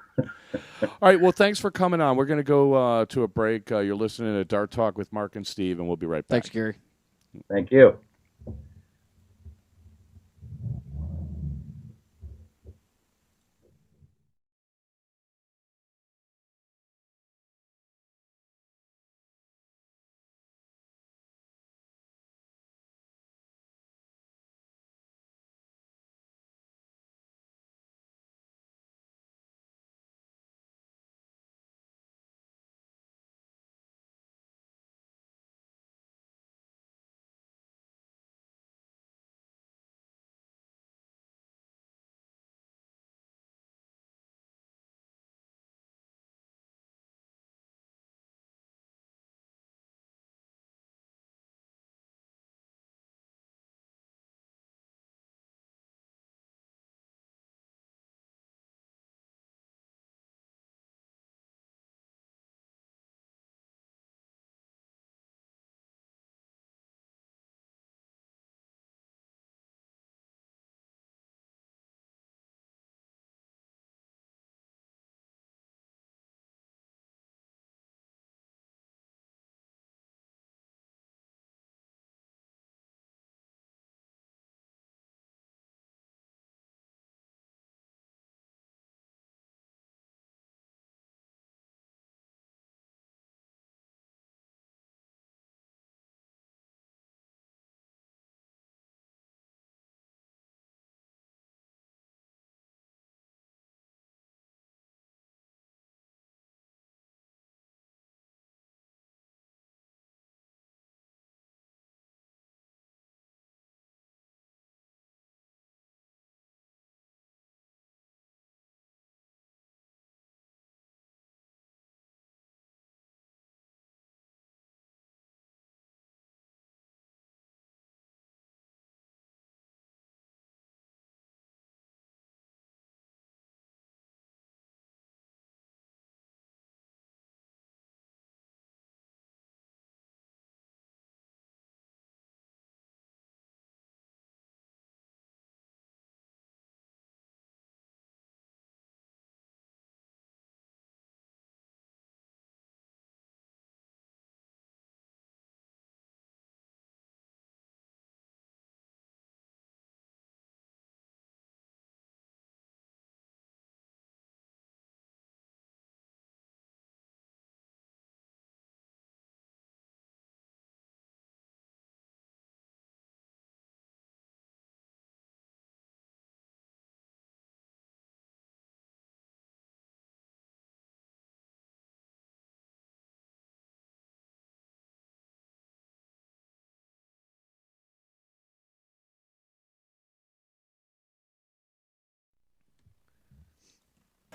All right. Well, thanks for coming on. We're going to go to a break. You're listening to Dart Talk with Mark and Steve, and we'll be right back. Thanks, Gary. Thank you.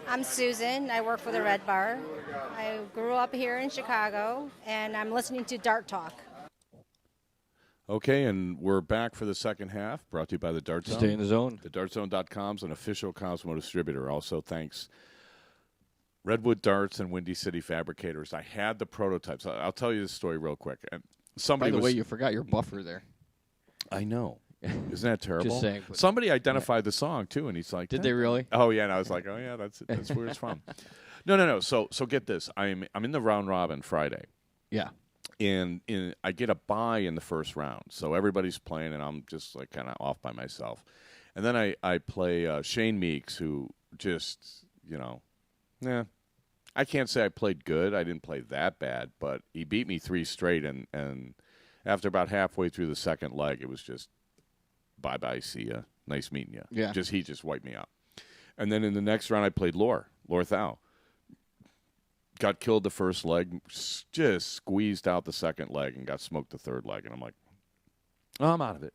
I'm Susan. I work for the Red Bar. I grew up here in Chicago, and I'm listening to Dart Talk. Okay, and we're back for the second half, brought to you by the Dart Zone. Stay in the zone. TheDartZone.com is an official Cosmo distributor. Also, thanks Redwood Darts and Windy City Fabricators. I had the prototypes. I'll tell you this story real quick. And somebody By the way, you forgot your buffer there. I know. Isn't that terrible? Just saying. Somebody identified the song, too, and he's like... Did they really? Oh, yeah, and I was like, oh, yeah, that's where it's from. No. So get this. I'm in the round robin Friday. Yeah. And I get a bye in the first round. So everybody's playing, and I'm just like kind of off by myself. And then I play Shane Meeks, who just, I can't say I played good. I didn't play that bad, but he beat me 3 straight. And after about halfway through the second leg, it was just, bye-bye, see ya. Nice meeting you. Yeah. He just wiped me out. And then in the next round, I played Lore Thau. Got killed the first leg, just squeezed out the second leg, and got smoked the third leg. And I'm like, oh, I'm out of it.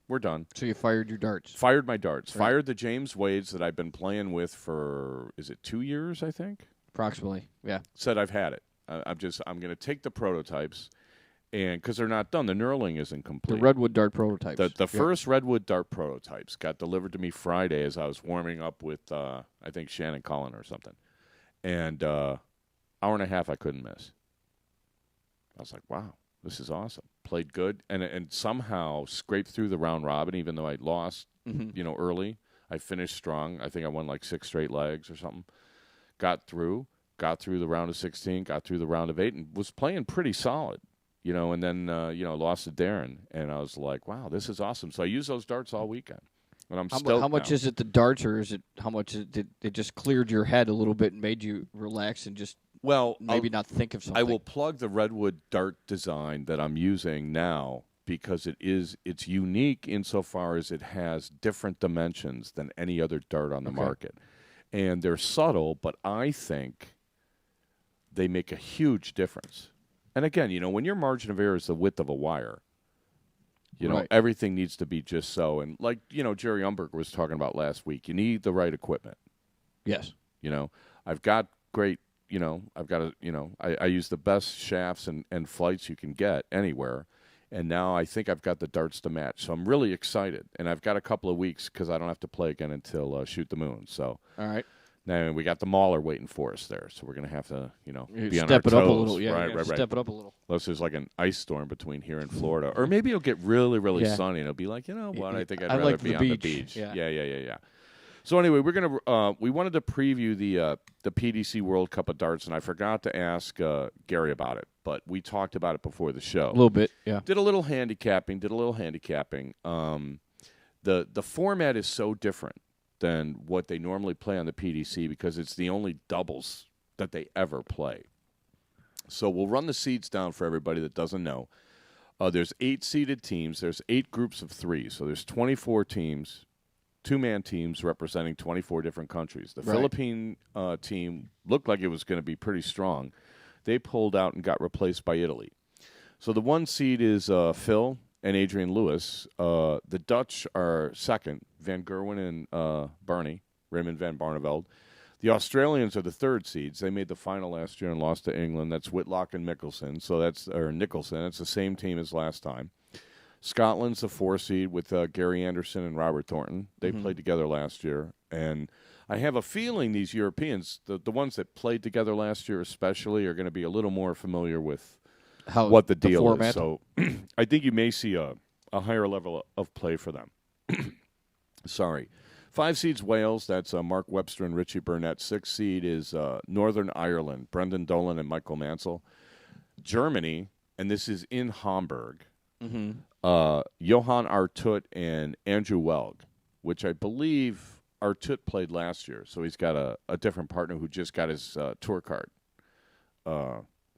We're done. So you fired your darts. Fired my darts. Right. Fired the James Wades that I've been playing with for, is it 2 years, I think? Approximately, yeah. Said I've had it. I'm going to take the prototypes, and because they're not done, the knurling isn't complete. The Redwood dart prototypes. The first Redwood dart prototypes got delivered to me Friday as I was warming up with, I think, Shannon Cullen or something. And hour and a half I couldn't miss. I was like, wow, this is awesome. Played good and somehow scraped through the round robin, even though I lost, early. I finished strong. I think I won like 6 straight legs or something. Got through the round of 16, got through the round of 8, and was playing pretty solid, and then, lost to Darren. And I was like, wow, this is awesome. So I used those darts all weekend. And I'm stoked how much now. is it the darts, or is it how much did it just cleared your head a little bit and made you relax and just maybe not think of something? I will plug the Redwood dart design that I'm using now because it's unique insofar as it has different dimensions than any other dart on the market. And they're subtle, but I think they make a huge difference. And again, when your margin of error is the width of a wire, right. Everything needs to be just so. And like, Jerry Umberg was talking about last week, you need the right equipment. Yes. I've got great, I use the best shafts and flights you can get anywhere. And now I think I've got the darts to match. So I'm really excited. And I've got a couple of weeks because I don't have to play again until Shoot the Moon. So all right. now we got the Mauler waiting for us there. So we're going to have to, be on our toes. Step it up a little. Yeah, right. Step it up a little. Unless there's like an ice storm between here and Florida. Or maybe it'll get really, really sunny. And it'll be like, what? I think I'd rather like be the on the beach. beach. Yeah. Yeah. So anyway, we're gonna we wanted to preview the PDC World Cup of Darts, and I forgot to ask Gary about it, but we talked about it before the show. A little bit, yeah. Did a little handicapping. The format is so different than what they normally play on the PDC because it's the only doubles that they ever play. So we'll run the seeds down for everybody that doesn't know. There's 8 seeded teams. There's 8 groups of 3. So there's 24 teams, 2-man teams representing 24 different countries. The Philippine team looked like it was going to be pretty strong. They pulled out and got replaced by Italy. So the 1 seed is Phil and Adrian Lewis. The Dutch are second, Van Gerwen and Raymond van Barneveld. The Australians are the 3rd seeds. They made the final last year and lost to England. That's Whitlock and Nicholson. Nicholson. It's the same team as last time. Scotland's the 4 seed with Gary Anderson and Robert Thornton. They played together last year. And I have a feeling these Europeans, the ones that played together last year especially, are going to be a little more familiar with what the deal is. So I think you may see a higher level of play for them. Sorry. 5 seeds Wales. That's Mark Webster and Richie Burnett. 6 seed is Northern Ireland, Brendan Dolan and Michael Mansell. Germany, and this is in Hamburg, Johann Artut and Andrew Welg, which I believe Artut played last year. So he's got a different partner who just got his tour card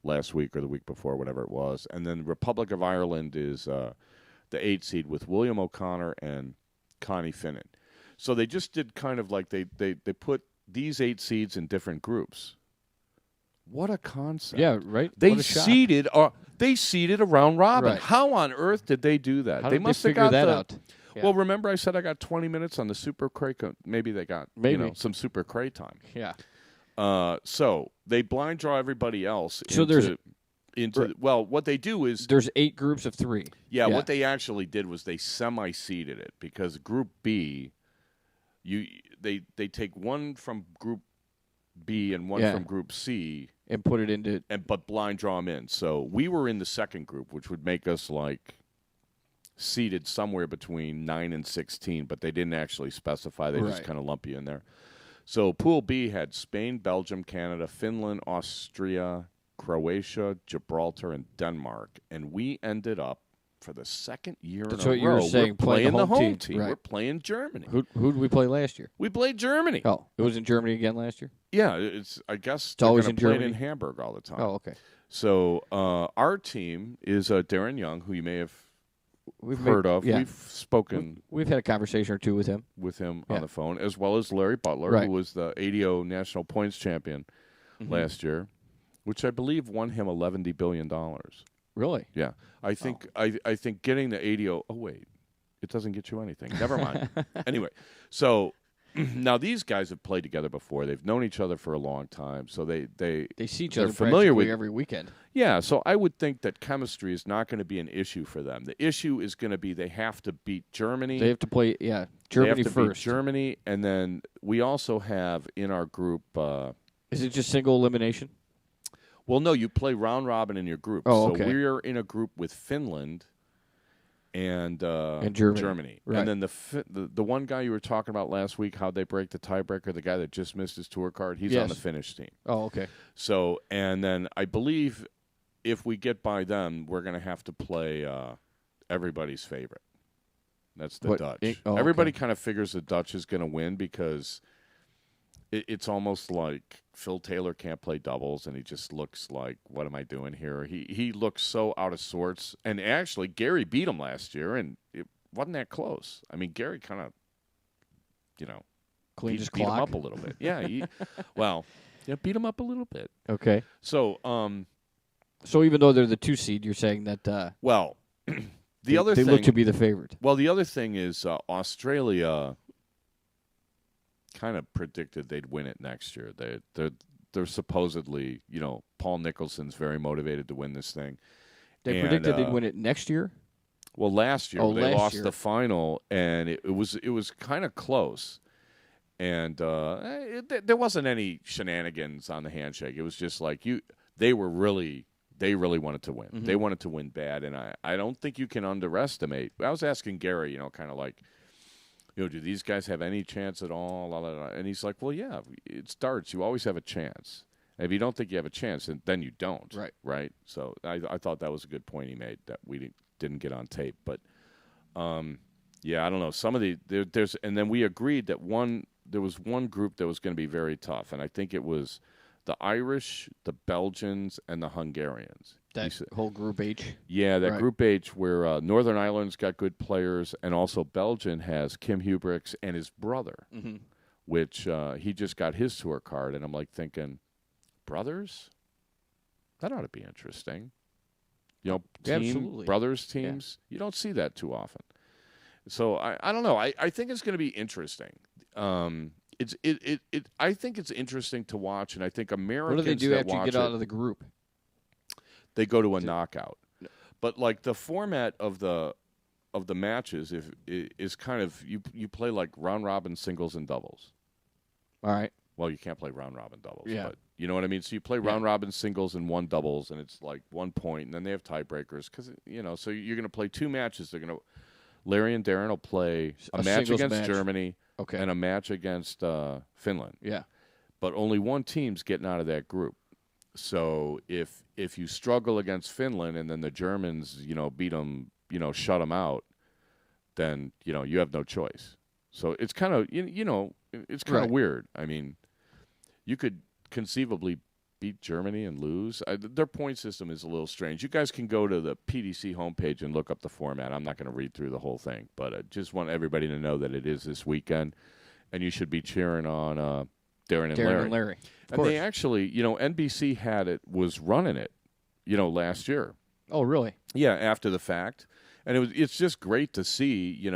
last week or the week before, whatever it was. And then Republic of Ireland is the 8 seed with William O'Connor and Connie Finnan. So they just did kind of like they put these 8 seeds in different groups. What a concept! Yeah, right. They seeded a round robin. Right. How on earth did they do that? How they did must they have figure got that out? Yeah. Well, remember I said I got 20 minutes on the Super Cray. Maybe they got some Super Cray time. Yeah. So they blind draw everybody else. So what they do is There's 8 groups of 3. Yeah, what they actually did was they semi-seeded it because Group B, they take one from Group B and one from Group C and put it into but blind draw them in. So we were in the second group, which would make us like seeded somewhere between 9 and 16, but they didn't actually specify. They just kind of lump you in there. So Pool B had Spain, Belgium, Canada, Finland, Austria, Croatia, Gibraltar, and Denmark, and we ended up for the second year in a row. That's what you were saying. We're playing the home team. Right. We're playing Germany. Who did we play last year? We played Germany. Oh, it was in Germany again last year. Yeah, I guess it's always in Germany. Played in Hamburg all the time. Oh, okay. So our team is Darren Young, who you may have heard of. Yeah. We've spoken. We've had a conversation or two with him. On the phone, as well as Larry Butler, who was the ADO national points champion last year, which I believe won him $11 billion. Really? Yeah, I think I think getting the ADO. Oh wait, it doesn't get you anything. Never mind. Anyway, so now these guys have played together before. They've known each other for a long time, so they see each they're other familiar with every weekend. Yeah, so I would think that chemistry is not going to be an issue for them. The issue is going to be they have to beat Germany. They have to play Germany they have to first. Beat Germany, and then we also have in our group. Is it just single elimination? Well, no, you play round robin in your group. Oh, okay. So we're in a group with Finland and Germany. Right. And then the one guy you were talking about last week, how'd they break the tiebreaker, the guy that just missed his tour card, he's on the Finnish team. Oh, okay. So, and then I believe if we get by them, we're going to have to play everybody's favorite. That's the Dutch. Everybody kind of figures the Dutch is going to win because it's almost like Phil Taylor can't play doubles, and he just looks like, what am I doing here? He looks so out of sorts. And actually, Gary beat him last year, and it wasn't that close. I mean, Gary kind of, cleaned his beat him clock up a little bit. Yeah, beat him up a little bit. Okay. So, so even though they're the 2 seed, you're saying that the other thing, they look to be the favorite. Well, the other thing is Australia kind of predicted they'd win it next year. They're supposedly, Paul Nicholson's very motivated to win this thing. They predicted they'd win it next year? Well, last year they lost the final, and it was kind of close. And there wasn't any shenanigans on the handshake. It was just like they really wanted to win. Mm-hmm. They wanted to win bad, and I don't think you can underestimate. I was asking Gary, kind of like, do these guys have any chance at all? And he's like, well, yeah, it's darts. You always have a chance. And if you don't think you have a chance, then you don't. Right? So I thought that was a good point he made that we didn't get on tape. But, yeah, I don't know. Some of there's and then we agreed that there was one group that was going to be very tough, and I think it was the Irish, the Belgians, and the Hungarians. That whole Group H? Yeah, that Group H where Northern Ireland's got good players, and also Belgium has Kim Hubricks and his brother, which he just got his tour card, and I'm like thinking, brothers? That ought to be interesting. Absolutely. Brothers teams, you don't see that too often. So I don't know. I think it's going to be interesting. I think it's interesting to watch, and I think Americans. What do they do after you get out of the group? They go to a knockout, but like the format of the matches is kind of you play like round robin singles and doubles. All right. Well, you can't play round robin doubles, yeah. But you know what I mean. So you play round robin singles and one doubles, and it's like 1 point, and then they have tiebreakers because So you're going to play 2 matches. They're going to Larry and Darren will play a match against Germany, and a match against Finland. Yeah, but only one team's getting out of that group. So if you struggle against Finland and then the Germans, beat them, shut them out, then you have no choice. So it's kind of it's kind of weird. I mean, you could conceivably beat Germany and lose. Their point system is a little strange. You guys can go to the PDC homepage and look up the format. I'm not going to read through the whole thing, but I just want everybody to know that it is this weekend, and you should be cheering on Darren and Larry. And they actually, NBC was running it, last year. Oh, really? Yeah, after the fact. And it's just great to see,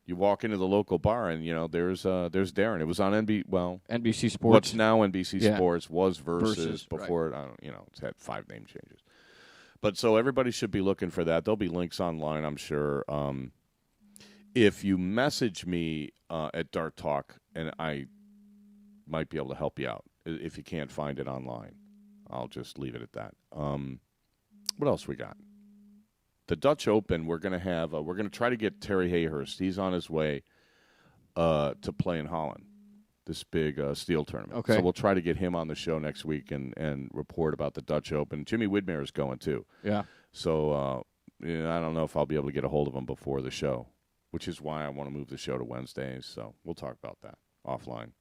You walk into the local bar, and there's Darren. It was on NBC Sports. What's now NBC Yeah. Sports was Versus before. Right. I don't, it's had 5 name changes. But so everybody should be looking for that. There'll be links online, I'm sure. If you message me at Dart Talk, and I might be able to help you out if you can't find it online. I'll just leave it at that. What else we got? The Dutch Open. We're gonna have. We're gonna try to get Terry Hayhurst. He's on his way to play in Holland. This big steel tournament. Okay. So we'll try to get him on the show next week and report about the Dutch Open. Jimmy Widmer is going too. Yeah. So I don't know if I'll be able to get a hold of him before the show, which is why I want to move the show to Wednesdays. So we'll talk about that offline.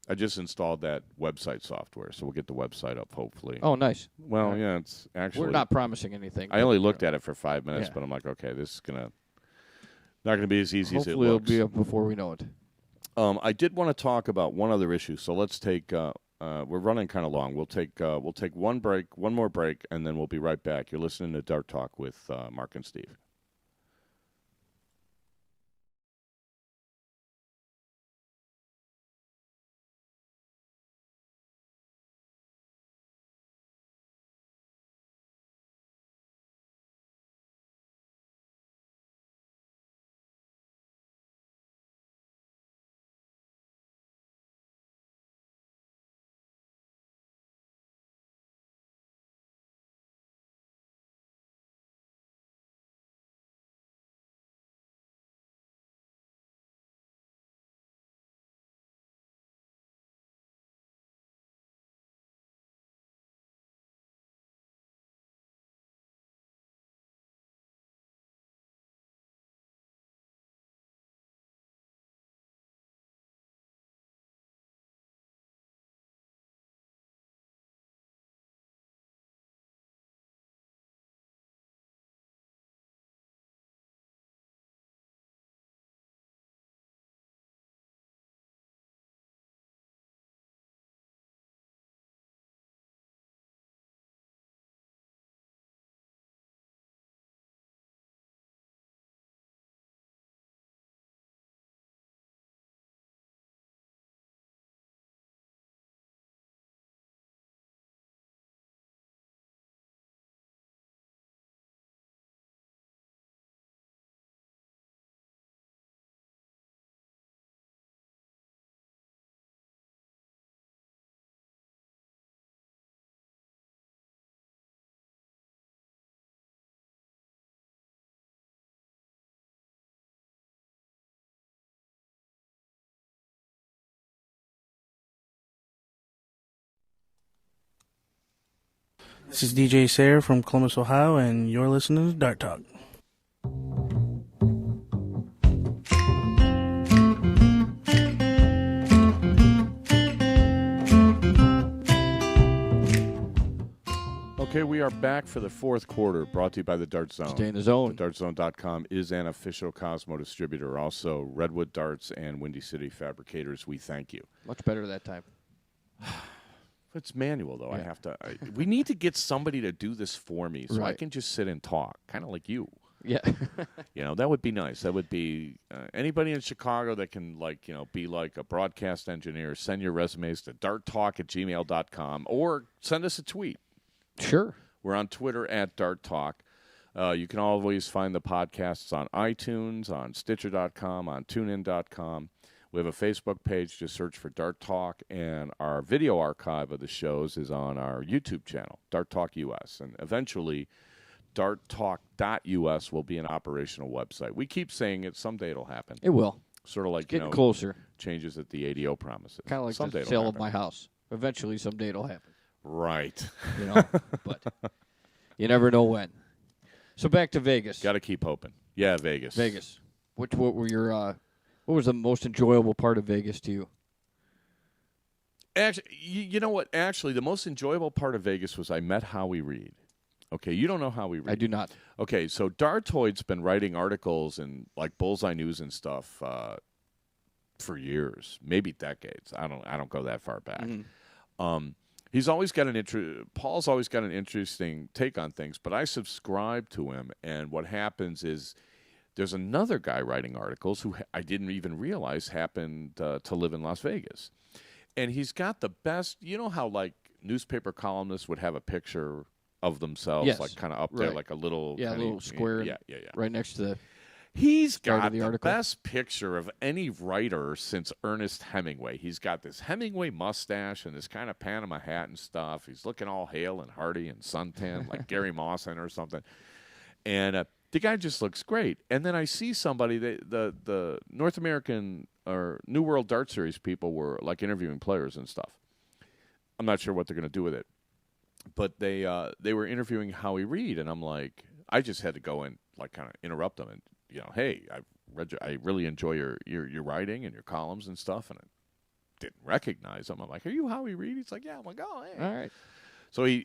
I just installed that website software, so we'll get the website up hopefully. Oh, nice. Well, yeah, it's actually. We're not promising anything. I only looked at it for 5 minutes, Yeah. but I'm like, okay, this is not gonna be as easy as it Hopefully looks. it'll be up before we know it. I did want to talk about one other issue, so let's take. We're running kind of long. We'll take one more break, and then we'll be right back. You're listening to Dart Talk with Mark and Steve. This is DJ Sayre from Columbus, Ohio, and you're listening to Dart Talk. Okay, we are back for the fourth quarter, brought to you by the Dart Zone. Stay in the zone. TheDartZone.com is an official Cosmo distributor. Also, Redwood Darts and Windy City Fabricators, we thank you. Much better that time. It's manual, though. Yeah. We need to get somebody to do this for me so I Right. can just sit and talk, kind of like you. Yeah. That would be nice. That would be anybody in Chicago that can, be like a broadcast engineer. Send your resumes to darttalk@gmail.com or send us a tweet. Sure. We're on Twitter at Dart Talk. You can always find the podcasts on iTunes, on Stitcher.com, on TuneIn.com. We have a Facebook page. Just search for Dart Talk, and our video archive of the shows is on our YouTube channel, Dart Talk US. And eventually, darttalk.us will be an operational website. We keep saying it. Someday it'll happen. It will. Sort of like, Getting closer. changes that the ADO promises. Kind of like Someday the it'll sale happen. of my house. Eventually, someday it'll happen. Right. But you never know when. So back to Vegas. Got to keep hoping. Yeah, Vegas. Vegas. What were your what was the most enjoyable part of Vegas to you? Actually, you know what? Actually, the most enjoyable part of Vegas was I met Howie Reid. Okay, you don't know Howie Reid. I do not. Okay, so Dartoid's been writing articles in like Bullseye News and stuff for years, maybe decades. I don't go that far back. He's always got Paul's always got an interesting take on things, but I subscribe to him, and what happens is there's another guy writing articles who I didn't even realize happened to live in Las Vegas. And he's got the best, you know how like newspaper columnists would have a picture of themselves, Yes. like kind of up there, like a little, a little square, right next to the. He's got of the article. best picture of any writer since Ernest Hemingway. He's got this Hemingway mustache and this kind of Panama hat and stuff. He's looking all hale and hearty and suntan like Gary Mawson or something. And the guy just looks great. And then I see somebody, the North American or New World Dart Series people were like interviewing players and stuff. I'm not sure what they're going to do with it. But they were interviewing Howie Reed, and I'm like, I just had to go and like kind of interrupt them and, you know, hey, I really enjoy your writing and your columns and stuff, and I didn't recognize him. I'm like, are you Howie Reed? He's like, yeah. I'm like, oh, hey. All right. So he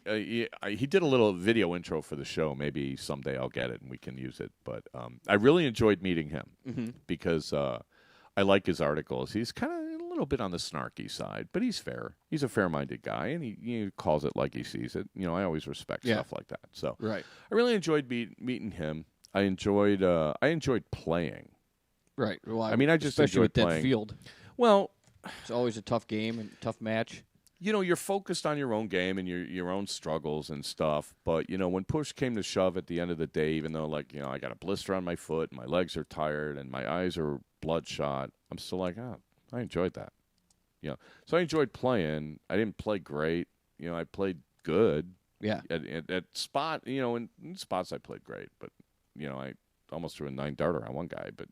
did a little video intro for the show. Maybe someday I'll get it and we can use it. But I really enjoyed meeting him because I like his articles. He's kind of a little bit on the snarky side, but he's fair. He's a fair-minded guy, and he calls it like he sees it. You know, I always respect stuff like that. So right. I really enjoyed meeting him. I enjoyed playing. Right. Well, I mean, I just especially enjoyed with playing. that field. Well, it's always a tough game and tough match. You know, you're focused on your own game and your own struggles and stuff. But, you know, when push came to shove at the end of the day, even though, like, you know, I got a blister on my foot, and my legs are tired, and my eyes are bloodshot, I'm still like, oh, I enjoyed that. You know, so I enjoyed playing. I didn't play great. You know, I played good. Yeah. At spot, you know, in spots I played great. But, you know, I almost threw a 9-darter on one guy, but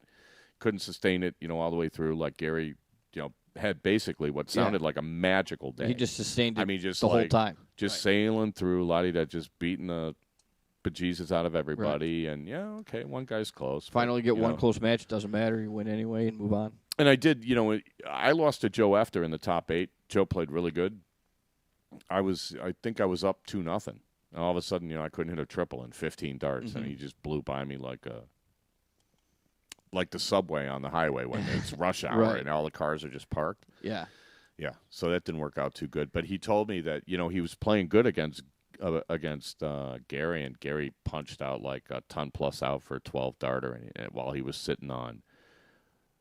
couldn't sustain it, you know, all the way through. Like Gary, you know, had basically what sounded like a magical day. He just sustained it just the like, whole time. Just sailing through, la-di-da, just beating the bejesus out of everybody. Right. And, yeah, okay, one guy's close. Finally get one close match. Doesn't matter. You win anyway and move on. And I did, you know, I lost to Joe Efter in the top 8. Joe played really good. I think I was up 2-0. And all of a sudden, you know, I couldn't hit a triple in 15 darts, and he just blew by me like the subway on the highway when it's rush hour and all the cars are just parked. Yeah. Yeah, so that didn't work out too good. But he told me that, you know, he was playing good against Gary, and Gary punched out like a ton-plus out for a 12-darter while he was sitting on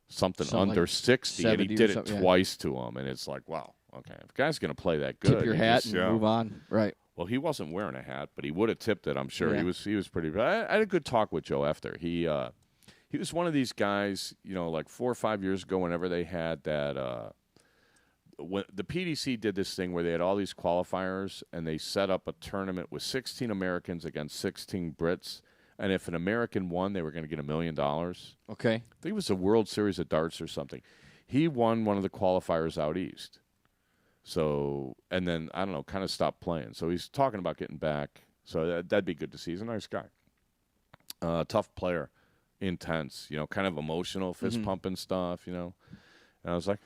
something under like 60, and he did it twice to him. And it's like, wow, okay, if a guy's going to play that good. Tip your hat and move on. Right. Well, he wasn't wearing a hat, but he would have tipped it, I'm sure. Yeah. He was pretty – I had a good talk with Joe Efter. He was one of these guys, you know, like 4 or 5 years ago, whenever they had that when the PDC did this thing where they had all these qualifiers, and they set up a tournament with 16 Americans against 16 Brits, and if an American won, they were going to get $1 million. Okay. I think it was a World Series of Darts or something. He won one of the qualifiers out east. So, and then, I don't know, kind of stopped playing. So he's talking about getting back. So that'd be good to see. He's a nice guy. Tough player. Intense, you know, kind of emotional, fist pumping stuff, you know. And I was like,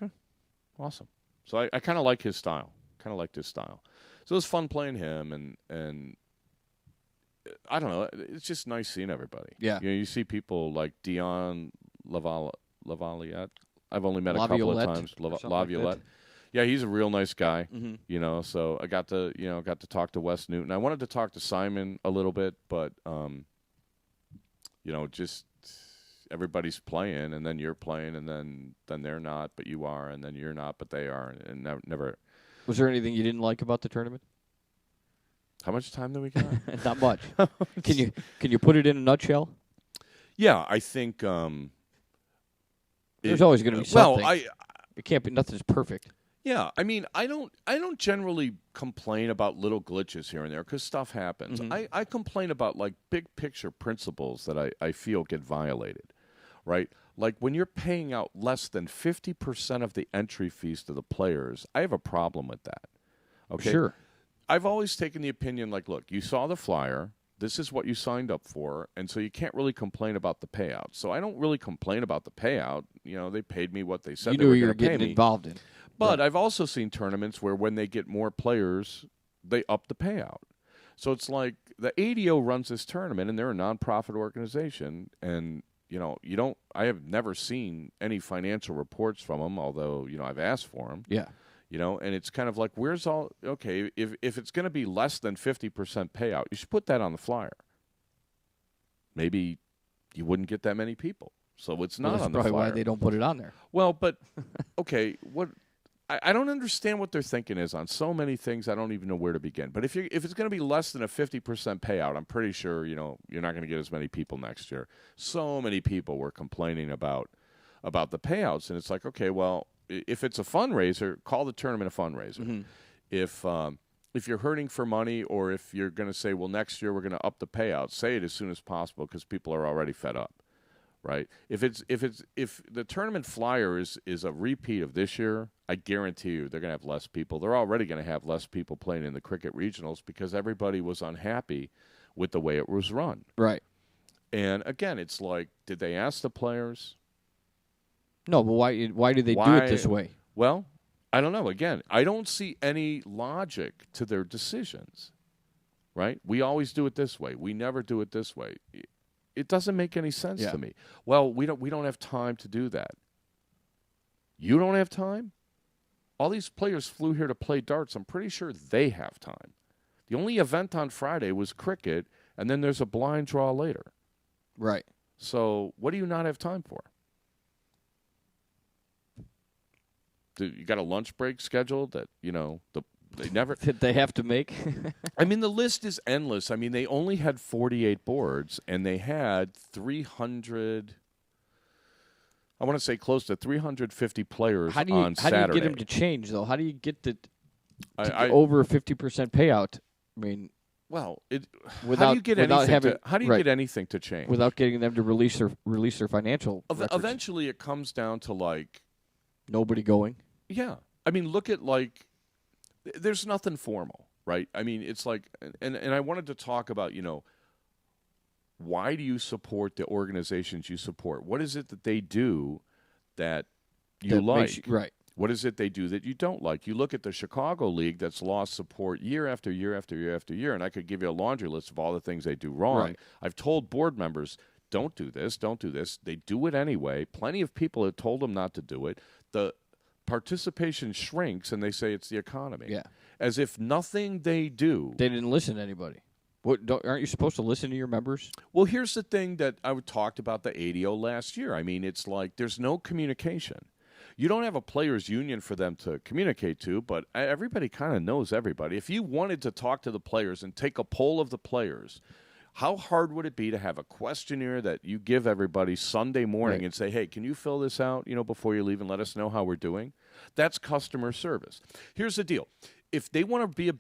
awesome. So I kind of like his style. So it was fun playing him, and I don't know. It's just nice seeing everybody. Yeah. You know, you see people like Dion Lavalliette. I've only met a couple of times. Laviolette. Yeah, he's a real nice guy. You know, so I got to talk to Wes Newton. I wanted to talk to Simon a little bit, but you know, just everybody's playing, and then you're playing, and then they're not, but you are, and then you're not, but they are, and never. Was there anything you didn't like about the tournament? How much time do we got? Not much. Can you put it in a nutshell? Yeah, I think there's always going to be something. Well, it can't be. Nothing's perfect. Yeah, I mean, I don't generally complain about little glitches here and there because stuff happens. I complain about like big picture principles that I feel get violated, right? Like when you're paying out less than 50% of the entry fees to the players, I have a problem with that. Okay, sure. I've always taken the opinion like, look, you saw the flyer. This is what you signed up for, and so you can't really complain about the payout. So I don't really complain about the payout. You know, they paid me what they said they were going to pay me. You knew you were getting involved in. But I've also seen tournaments where when they get more players, they up the payout. So it's like the ADO runs this tournament, and they're a nonprofit organization, and you know, I have never seen any financial reports from them, although, you know, I've asked for them. Yeah. You know, and it's kind of like, okay, if it's going to be less than 50% payout, you should put that on the flyer. Maybe you wouldn't get that many people. So it's not That's on the probably flyer. why they don't put it on there. Well, but okay, what I don't understand what their thinking is on so many things. I don't even know where to begin. But if it's going to be less than a 50% payout, I'm pretty sure you're not going to get as many people next year. So many people were complaining about the payouts, and it's like, okay, well, if it's a fundraiser, call the tournament a fundraiser. If you're hurting for money, or if you're going to say, well, next year we're going to up the payouts, say it as soon as possible because people are already fed up. Right. If the tournament flyer is a repeat of this year, I guarantee you they're going to have less people. They're already going to have less people playing in the cricket regionals because everybody was unhappy with the way it was run. Right. And again, it's like, did they ask the players? No, but why do they do it this way? Well, I don't know. Again, I don't see any logic to their decisions. Right? We always do it this way. We never do it this way. It doesn't make any sense to me. Well, we don't have time to do that. You don't have time? All these players flew here to play darts. I'm pretty sure they have time. The only event on Friday was cricket, and then there's a blind draw later. Right. So what do you not have time for? You got a lunch break scheduled that, they never That they have to make? I mean, the list is endless. I mean, they only had 48 boards, and they had 300. I want to say close to 350 players on Saturday. How do you get them to change, though? How do you get over a 50% payout? I mean, well, without, how do you get get anything to change without getting them to release their financial records? Eventually, it comes down to like nobody going. Yeah, I mean, look at like. There's nothing formal, right? I mean, it's like, and I wanted to talk about, why do you support the organizations you support? What is it that they do that you like? Right. What is it they do that you don't like? You look at the Chicago League that's lost support year after year after year after year, and I could give you a laundry list of all the things they do wrong. Right. I've told board members, don't do this, don't do this. They do it anyway. Plenty of people have told them not to do it. The participation shrinks, and they say it's the economy. Yeah. As if nothing they do. They didn't listen to anybody. Aren't you supposed to listen to your members? Well, here's the thing that I talked about the ADO last year. I mean, it's like there's no communication. You don't have a players' union for them to communicate to, but everybody kind of knows everybody. If you wanted to talk to the players and take a poll of the players, how hard would it be to have a questionnaire that you give everybody Sunday morning and say, hey, can you fill this out, before you leave and let us know how we're doing? That's customer service. Here's the deal. If they want to be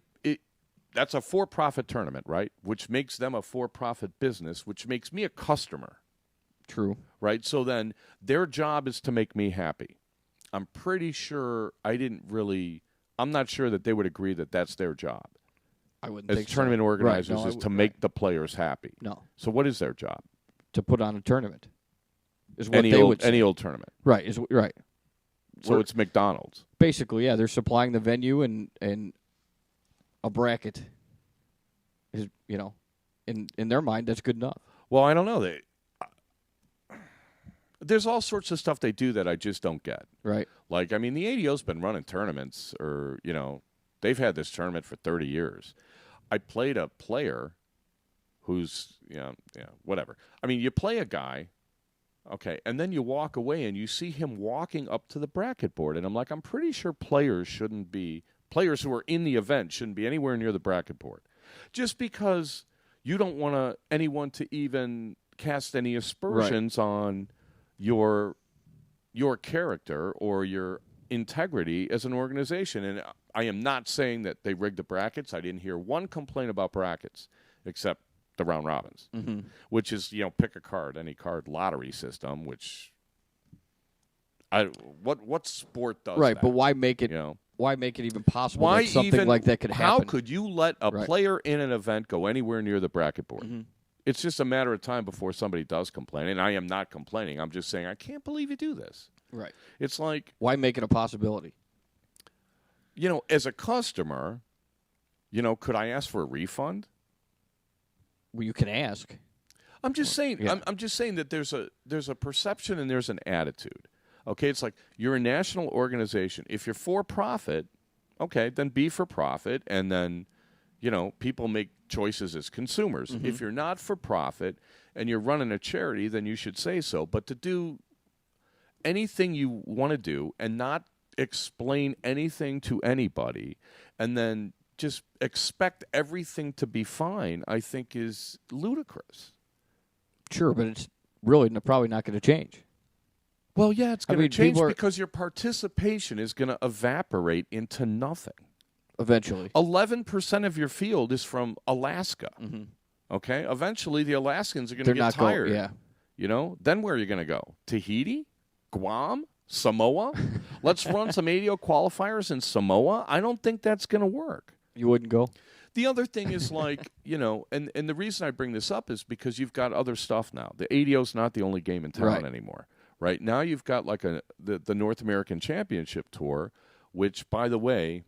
that's a for-profit tournament, right? Which makes them a for-profit business, which makes me a customer. True. Right? So then their job is to make me happy. I'm pretty sure I'm not sure that they would agree that that's their job. I wouldn't as think tournament so. organizers Right. No, is to make the players happy. No. So what is their job? To put on a tournament. Is what they would say. Any old tournament. Right. Right. So it's McDonald's. Basically, yeah. They're supplying the venue and a bracket. Is in their mind, that's good enough. Well, I don't know. There's all sorts of stuff they do that I just don't get. Right. Like, I mean, the ADO's been running tournaments, or they've had this tournament for 30 years. I played a player who's, whatever. I mean, you play a guy, okay, and then you walk away and you see him walking up to the bracket board. And I'm like, I'm pretty sure players who are in the event shouldn't be anywhere near the bracket board. Just because you don't want anyone to even cast any aspersions on your character or your integrity as an organization. And I am not saying that they rigged the brackets. I didn't hear one complaint about brackets except the round robins, which is, pick a card, any card lottery system, which what sport does right, that? but why make it why make it even possible that something like that could happen? How could you let a player in an event go anywhere near the bracket board? It's just a matter of time before somebody does complain, and I am not complaining. I'm just saying I can't believe you do this. Right. It's like, why make it a possibility? As a customer, could I ask for a refund? Well, you can ask. I'm just saying. Yeah. I'm just saying that there's a perception and there's an attitude. Okay, it's like you're a national organization. If you're for profit, okay, then be for profit, and then people make choices as consumers. If you're not for profit and you're running a charity, then you should say so. But to do anything you want to do and not explain anything to anybody and then just expect everything to be fine, I think is ludicrous. Sure, but it's really probably not going to change. Well, yeah, it's going to change people because your participation is going to evaporate into nothing. Eventually. 11% of your field is from Alaska. Okay? Eventually, the Alaskans are going to get tired. Yeah. You know? Then where are you going to go? Tahiti? Guam? Samoa? Let's run some ADO qualifiers in Samoa? I don't think that's going to work. You wouldn't go? The other thing is like, you know, and the reason I bring this up is because you've got other stuff now. The ADO's not the only game in town anymore. Right? Now you've got like the North American Championship Tour, which, by the way,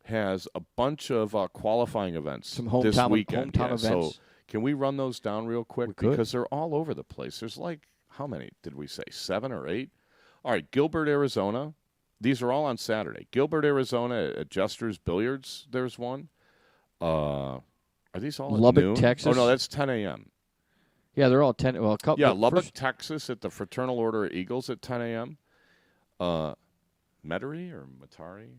has a bunch of qualifying events this weekend. Hometown events. So can we run those down real quick? We could. Because they're all over the place. There's like, how many did we say? 7 or 8? All right, Gilbert, Arizona. These are all on Saturday. Gilbert, Arizona at Jester's Billiards, there's one. Are these all Lubbock, at noon? Texas? Oh, no, that's 10 a.m. Yeah, they're all 10. Well, a couple. Yeah, Lubbock, Texas at the Fraternal Order of Eagles at 10 a.m. Metairie or Metairie?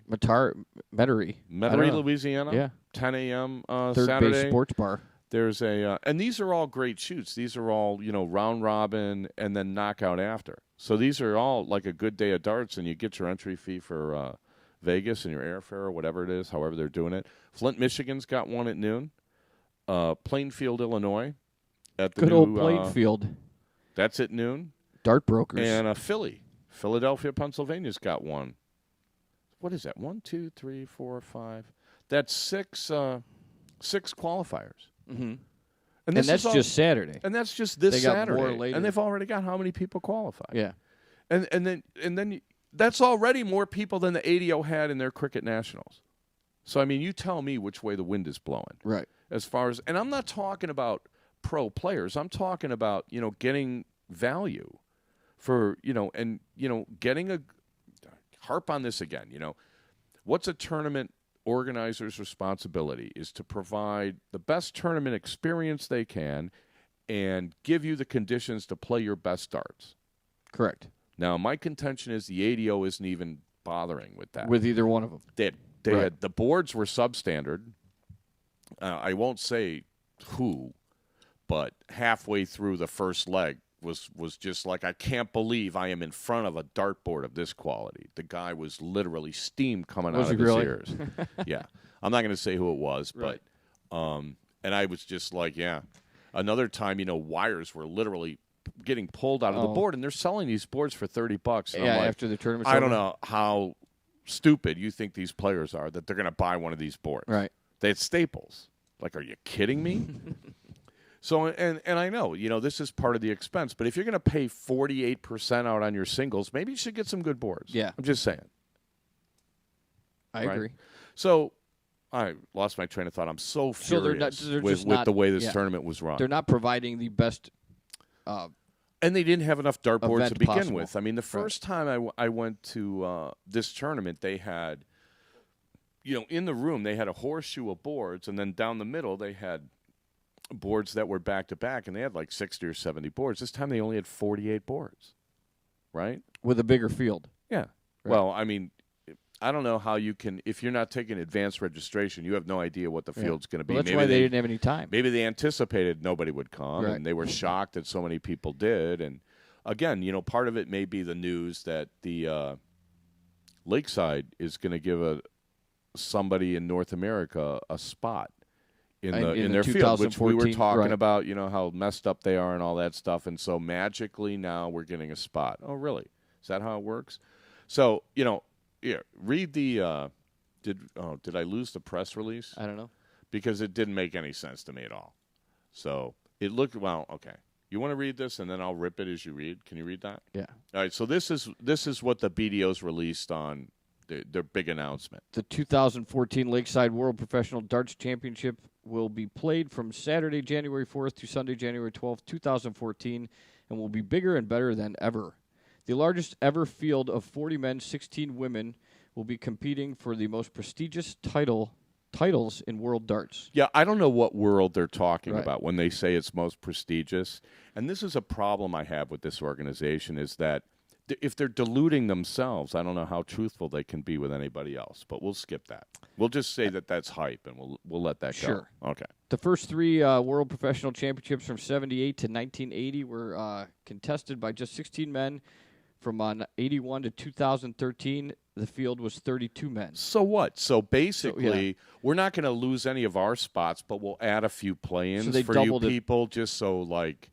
Metairie, Louisiana. Yeah. 10 a.m. Third Saturday. Base Sports Bar. There's a, and these are all great shoots. These are all, you know, round robin and then knockout after. So these are all like a good day of darts, and you get your entry fee for Vegas and your airfare or whatever it is, however they're doing it. Flint, Michigan's got one at noon. Plainfield, Illinois. At the Good new, old Plainfield. That's at noon. Dart brokers. And Philadelphia, Pennsylvania's got one. What is that? 1, 2, 3, 4, 5. That's six qualifiers. Mm-hmm. And that's just Saturday. And that's just this They got Saturday. more later. And they've already got how many people qualified? Yeah. And then that's already more people than the ADO had in their cricket nationals. So I mean, you tell me which way the wind is blowing. Right. As far as, and I'm not talking about pro players. I'm talking about, you know, getting value for, you know, and, you know, getting a harp on this again, you know. What's a tournament organizer's responsibility is to provide the best tournament experience they can and give you the conditions to play your best darts. Correct. Now, my contention is the ADO isn't even bothering with that. With either one of them. They had, the boards were substandard. I won't say who, but halfway through the first leg was just like, I can't believe I am in front of a dartboard of this quality. The guy was literally steam coming out of his ears. Yeah. I'm not going to say who it was, but and I was just like, yeah. Another time, you know, wires were literally getting pulled out of the board, and they're selling these boards for $30. And Yeah, I'm like, after the tournament's I don't over. know how stupid you think these players are that they're going to buy one of these boards. Right. They had Staples. Like, are you kidding me? So, and I know, you know, this is part of the expense, but if you're going to pay 48% out on your singles, maybe you should get some good boards. Yeah. I'm just saying. I agree. So, I lost my train of thought. I'm so furious with the way this tournament was run. They're not providing the best. And they didn't have enough dartboards event to begin possible. with. I mean, the first time I went to this tournament, they had, you know, in the room, they had a horseshoe of boards, and then down the middle, they had boards that were back-to-back, and they had like 60 or 70 boards. This time, they only had 48 boards, right? With a bigger field. Yeah. Right. Well, I mean, I don't know how you can, if you're not taking advanced registration, you have no idea what the field's going to be. Well, that's maybe why they didn't have any time. Maybe they anticipated nobody would come, Right. and they were shocked that so many people did. And again, you know, part of it may be the news that the Lakeside is going to give somebody in North America a spot in their field, which we were talking about, you know, how messed up they are and all that stuff. And so magically now we're getting a spot. Oh, really? Is that how it works? So, you know, yeah, read the did I lose the press release? I don't know. Because it didn't make any sense to me at all. So it looked, well, okay. You want to read this, and then I'll rip it as you read? Can you read that? Yeah. All right, so this is what the BDO's released on their big announcement. The 2014 Lakeside World Professional Darts Championship will be played from Saturday, January 4th to Sunday, January 12th, 2014, and will be bigger and better than ever. The largest ever field of 40 men, 16 women will be competing for the most prestigious title titles in world darts. Yeah, I don't know what world they're talking Right. about when they say it's most prestigious. And this is a problem I have with this organization is that if they're deluding themselves, I don't know how truthful they can be with anybody else. But we'll skip that. We'll just say that that's hype, and we'll let that Sure. go. Okay. The first three World Professional Championships from 78 to 1980 were contested by just 16 men. From 81 to 2013, the field was 32 men. So what? So basically, yeah. we're not going to lose any of our spots, but we'll add a few play-ins So they for you doubled it. people just so, like,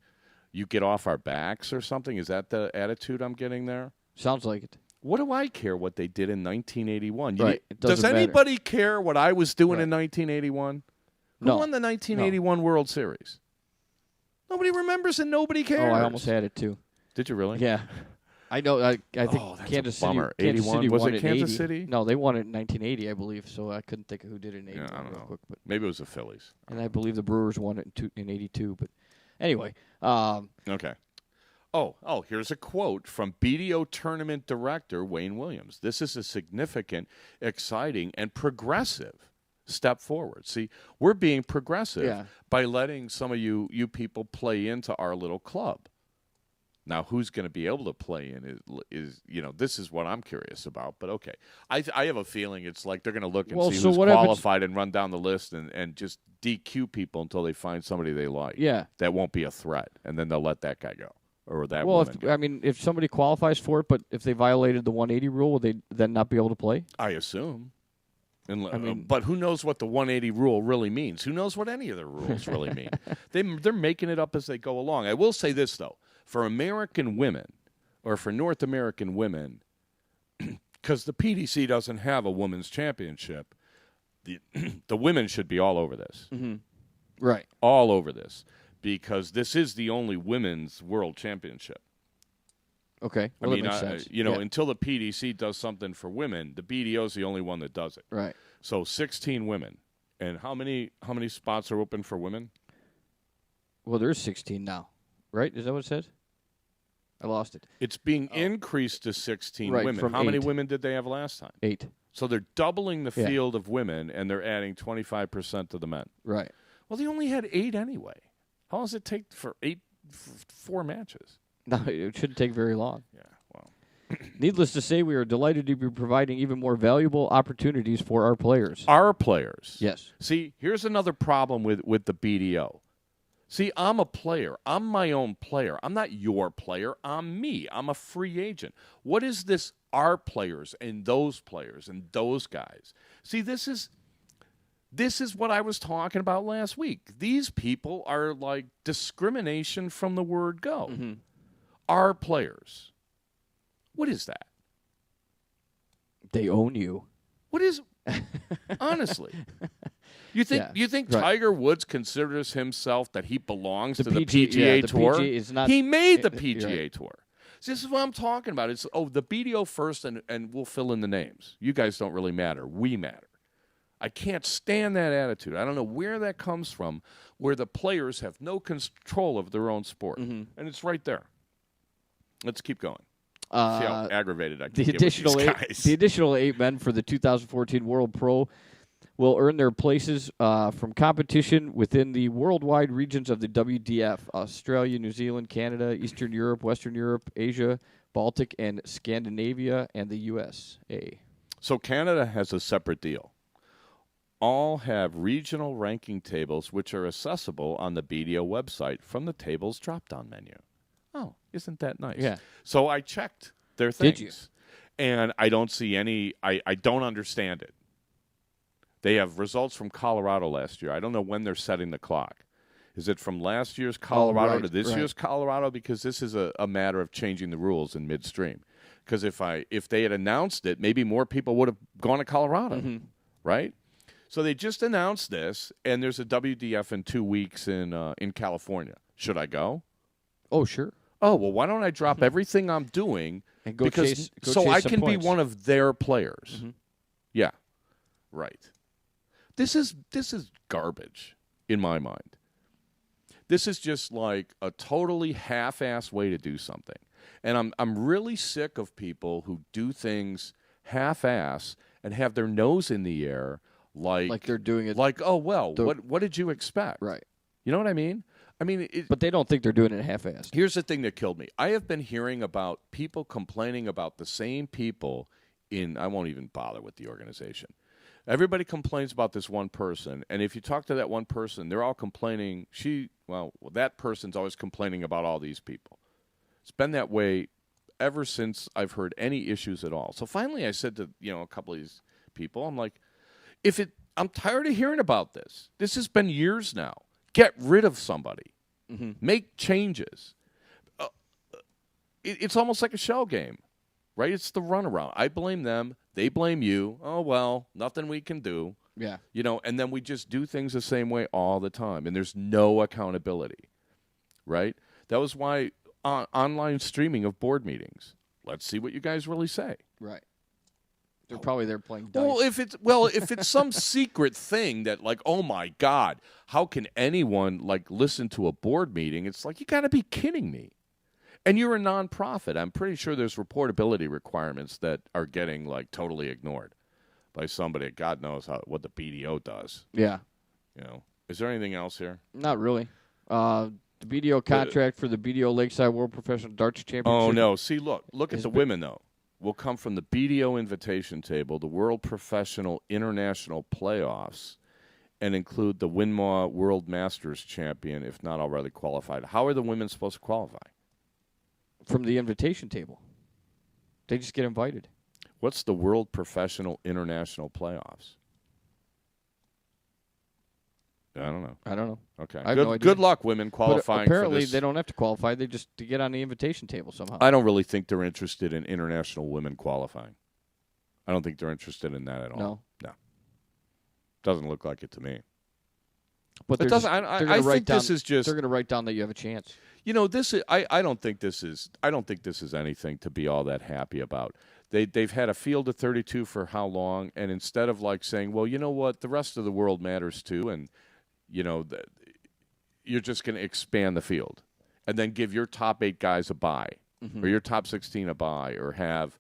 you get off our backs or something? Is that the attitude I'm getting there? Sounds like it. What do I care what they did in 1981? Right. It doesn't Does matter. anybody care what I was doing Right. in 1981? Who No. won the 1981 World Series? Nobody remembers and nobody cares. Oh, I almost had it, too. Did you really? Yeah. I know. I think Oh, that's a Kansas City. bummer. Kansas 81? City Was won it in Kansas 80. City? No, they won it in 1980, I believe. So I couldn't think of who did it in 80. Yeah, I don't real know. quick, but, Maybe it was the Phillies. and I believe the Brewers won it in 82. But anyway, Okay. Oh, here's a quote from BDO tournament director Wayne Williams. This is a significant, exciting, and progressive step forward. See, we're being progressive by letting some of you people play into our little club. Now, who's going to be able to play in is this is what I'm curious about. But okay, I have a feeling it's like they're going to look and see who's qualified and run down the list and just DQ people until they find somebody they like. Yeah. That won't be a threat, and then they'll let that guy go or that well, woman go. if somebody qualifies for it, but if they violated the 180 rule, would they then not be able to play? I assume. But who knows what the 180 rule really means? Who knows what any of the rules really mean? They're making it up as they go along. I will say this, though. For American women, or for North American women, because the PDC doesn't have a women's championship, the women should be all over this. Mm-hmm. Right. All over this. Because this is the only women's world championship. Okay. Well, that makes sense. Until the PDC does something for women, the BDO is the only one that does it. Right. So 16 women. And how many spots are open for women? Well, there's 16 now. Right? Is that what it says? I lost it. It's being increased to 16 Right, women. from How many 8. women did they have last time? 8. So they're doubling the field of women, and they're adding 25% to the men. Right. Well, they only had 8 anyway. How long does it take for 4 matches? No, it shouldn't take very long. Yeah, well. Needless to say, we are delighted to be providing even more valuable opportunities for our players. Our players. Yes. See, here's another problem with the BDO. See, I'm a player. I'm my own player. I'm not your player. I'm me. I'm a free agent. What is this our players and those guys? See, this is what I was talking about last week. These people are like discrimination from the word go. Mm-hmm. Our players. What is that? They own you. What is honestly? You think right. Tiger Woods considers himself that he belongs to the PGA PGA Tour? PGA is not, he made the PGA right. Tour. See, this is what I'm talking about. It's the BDO first, and we'll fill in the names. You guys don't really matter. We matter. I can't stand that attitude. I don't know where that comes from, where the players have no control of their own sport, and it's right there. Let's keep going. See how aggravated I can get with these guys. The additional 8 men for the 2014 World Pro will earn their places from competition within the worldwide regions of the WDF: Australia, New Zealand, Canada, Eastern Europe, Western Europe, Asia, Baltic, and Scandinavia, and the USA. So Canada has a separate deal. All have regional ranking tables which are accessible on the BDO website from the tables drop-down menu. Oh, isn't that nice? Yeah. So I checked their things. Did you? And I don't see any I don't understand it. They have results from Colorado last year. I don't know when they're setting the clock. Is it from last year's Colorado to this year's Colorado? Because this is a matter of changing the rules in midstream. Because if they had announced it, maybe more people would have gone to Colorado, right? So they just announced this, and there's a WDF in 2 weeks in California. Should I go? Oh, sure. Oh, well, why don't I drop everything I'm doing And go because chase so I some can points. be one of their players? Yeah, right. This is garbage in my mind. This is just like a totally half-assed way to do something, and I'm really sick of people who do things half-ass and have their nose in the air Like they're doing it. Like, oh, well, what did you expect? Right. You know what I mean? But they don't think they're doing it half-assed. Here's the thing that killed me. I have been hearing about people complaining about the same people I won't even bother with the organization. Everybody complains about this one person, and if you talk to that one person, they're all complaining. That person's always complaining about all these people. It's been that way ever since I've heard any issues at all. So finally I said to, a couple of these people, I'm like, I'm tired of hearing about this. This has been years now. Get rid of somebody. Mm-hmm. Make changes. It's almost like a shell game, right? It's the runaround. I blame them. They blame you. Oh, well, nothing we can do. Yeah. And then we just do things the same way all the time, and there's no accountability, right? That was why online streaming of board meetings. Let's see what you guys really say. Right. They're probably there playing dice. If it's some secret thing that, like, oh my God, how can anyone listen to a board meeting? It's like, you got to be kidding me. And you're a nonprofit. I'm pretty sure there's reportability requirements that are getting totally ignored by somebody. God knows what the BDO does. Yeah. Is there anything else here? Not really. The BDO contract for the BDO Lakeside World Professional Darts Championship. Oh no! See, look at the women though. Will come from the BDO invitation table, the World Professional International Playoffs, and include the Winmaw World Masters champion, if not already qualified. How are the women supposed to qualify? From the invitation table. They just get invited. What's the World Professional International Playoffs? I don't know. Okay. I have no idea. Good luck, women, qualifying but apparently for this. They don't have to qualify. They just to get on the invitation table somehow. I don't really think they're interested in international women qualifying. I don't think they're interested in that at all. No. Doesn't look like it to me. But it doesn't. I think this is just. They're going to write down that you have a chance. This is. I don't think this is. I don't think this is anything to be all that happy about. They've had a field of 32 for how long? And instead of saying, well, you know what, the rest of the world matters too, and you're just going to expand the field, and then give your top 8 guys a bye, or your top 16 a bye, or have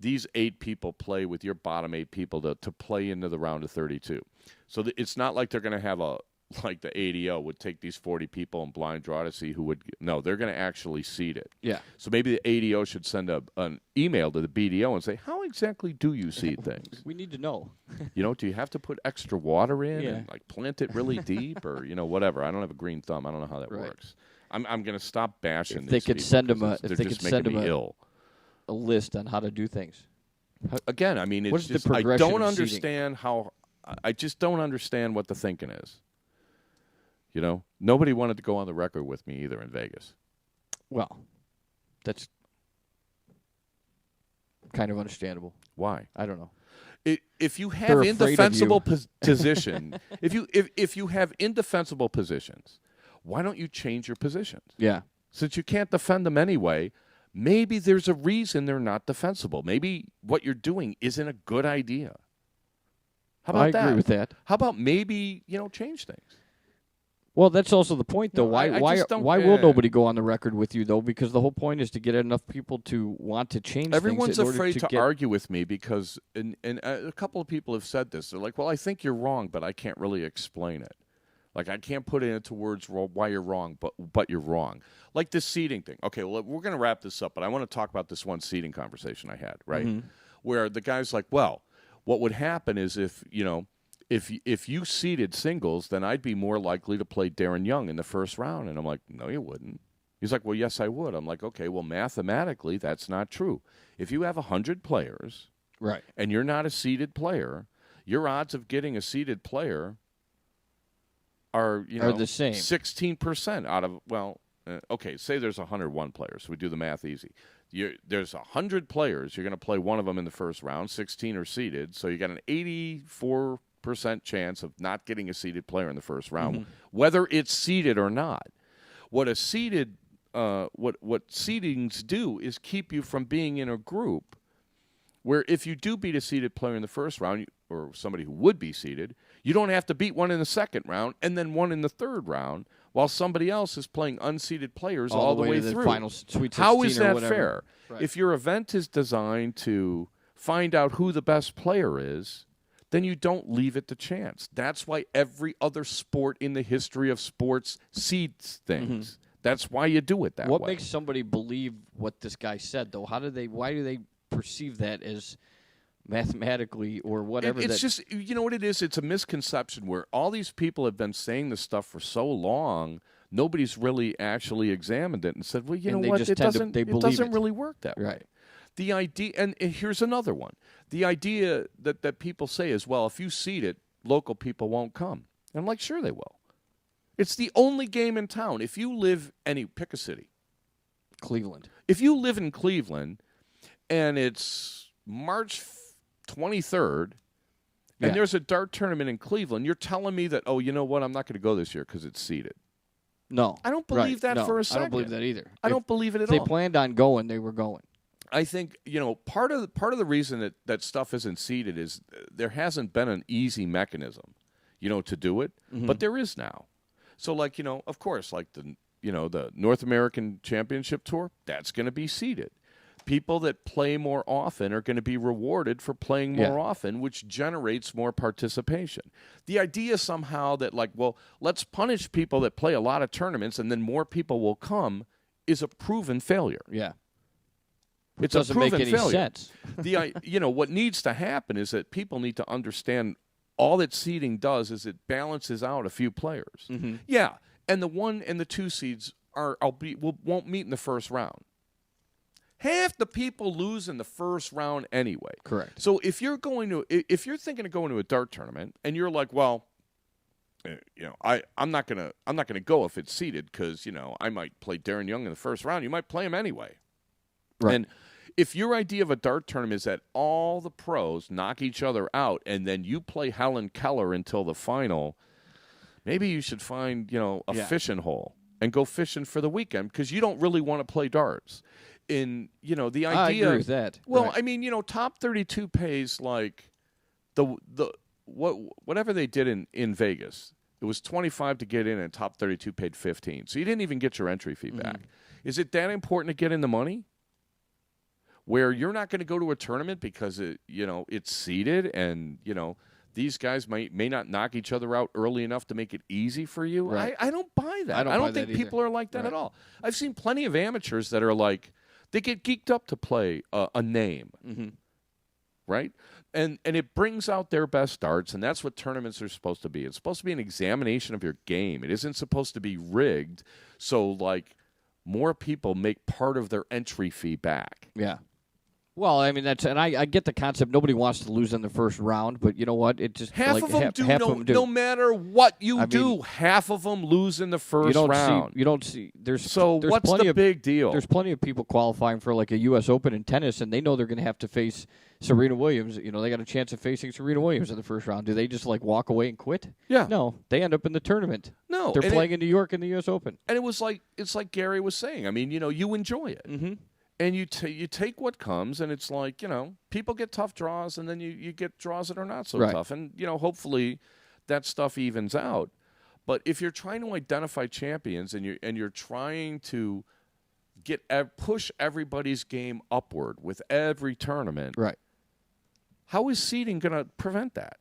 these 8 people play with your bottom 8 people to play into the round of 32. So it's not like they're going to have the ADO would take these 40 people and blind draw to see who would. No, they're going to actually seed it. Yeah. So maybe the ADO should send an email to the BDO and say, how exactly do you seed things? We need to know. Do you have to put extra water in Yeah. and plant it really deep, or whatever? I don't have a green thumb. I don't know how that works. I'm going to stop bashing. If they could send them ill. A list on how to do things. Again, it's just I don't understand how. I just don't understand what the thinking is. Nobody wanted to go on the record with me either in Vegas. Well, that's kind of understandable. Why? I don't know. If you have indefensible position, if you have indefensible positions, why don't you change your positions? Yeah. Since you can't defend them anyway, maybe there's a reason they're not defensible. Maybe what you're doing isn't a good idea. How about that? I agree with that. How about maybe change things? Well, that's also the point, though. No, why will nobody go on the record with you, though? Because the whole point is to get enough people to want to change Everyone's things. Everyone's afraid to argue with me because, and a couple of people have said this. They're like, well, I think you're wrong, but I can't really explain it. I can't put it into words why you're wrong, but you're wrong. Like this seating thing. Okay, well, we're going to wrap this up, but I want to talk about this one seating conversation I had, right? Mm-hmm. Where the guy's like, well, what would happen is if you seeded singles, then I'd be more likely to play Darren Young in the first round. And I'm like, no, you wouldn't. He's like, well, yes, I would. I'm like, okay, well, mathematically, that's not true. If you have 100 players, right, and you're not a seeded player, your odds of getting a seeded player are the same. 16% out of, say there's 101 players. So we do the math easy. There's 100 players. You're going to play one of them in the first round. 16 are seeded. So you got an 84% chance of not getting a seeded player in the first round, whether it's seeded or not. What a seeded, what seedings do is keep you from being in a group where if you do beat a seeded player in the first round, or somebody who would be seeded, you don't have to beat one in the second round and then one in the third round while somebody else is playing unseeded players all the way to through. The final Sweet 16 How is that whatever. fair? Right. If your event is designed to find out who the best player is, then you don't leave it to chance. That's why every other sport in the history of sports seeds things. Mm-hmm. That's why you do it that way. What makes somebody believe what this guy said, though? Why do they perceive that as mathematically or whatever? It's just, you know what it is? It's a misconception where all these people have been saying this stuff for so long, nobody's really actually examined it and said, well, you know what? It doesn't really work that way. The idea, and here's another one. The idea that people say is, well, if you seed it, local people won't come. And I'm like, sure they will. It's the only game in town. If you live pick a city. Cleveland. If you live in Cleveland and it's March 23rd and there's a dart tournament in Cleveland, you're telling me that, oh, you know what, I'm not going to go this year because it's seeded. No. I don't believe that for a second. I don't believe that either. I don't believe it at all. all. They planned on going, they were going. I think, part of the reason that stuff isn't seeded is there hasn't been an easy mechanism, to do it, but there is now. So, like, of course, like the North American Championship Tour, that's going to be seeded. People that play more often are going to be rewarded for playing more often, which generates more participation. The idea somehow that, like, well, let's punish people that play a lot of tournaments and then more people will come is a proven failure. Yeah. It's a proven make any failure. Sense. What needs to happen is that people need to understand all that seeding does is it balances out a few players. Mm-hmm. Yeah, and the 1 and the 2 seeds won't meet in the first round. Half the people lose in the first round anyway. Correct. So if you're thinking of going to a dart tournament and you're like, well, I'm not gonna go if it's seeded because I might play Darren Young in the first round. You might play him anyway. Right. And if your idea of a dart tournament is that all the pros knock each other out and then you play Helen Keller until the final, maybe you should find, a fishing hole and go fishing for the weekend because you don't really want to play darts. The idea. I agree with that. Well, right. I mean, top 32 pays like whatever they did in Vegas. It was $25 to get in and top 32 paid $15. So you didn't even get your entry fee back. Is it that important to get in the money? Where you're not going to go to a tournament because it's seeded and these guys may not knock each other out early enough to make it easy for you. Right. I don't buy that. I don't think people are like that at all. I've seen plenty of amateurs that are like they get geeked up to play a name, right? And it brings out their best darts, and that's what tournaments are supposed to be. It's supposed to be an examination of your game. It isn't supposed to be rigged so like more people make part of their entry fee back. Yeah. Well, I mean, I get the concept. Nobody wants to lose in the first round, but you know what? It just half of them do. No matter what you do, half of them lose in the first round. You don't see. There's what's the big deal? There's plenty of people qualifying for like a U.S. Open in tennis, and they know they're going to have to face Serena Williams. They got a chance of facing Serena Williams in the first round. Do they just like walk away and quit? Yeah. No, they end up in the tournament. No, they're playing in New York in the U.S. Open. And it's like Gary was saying. I mean, you enjoy it. Mm-hmm. And you take what comes, and it's like, people get tough draws, and then you get draws that are not so tough. And, hopefully that stuff evens out. But if you're trying to identify champions and you're trying to push everybody's game upward with every tournament, right? How is seeding going to prevent that?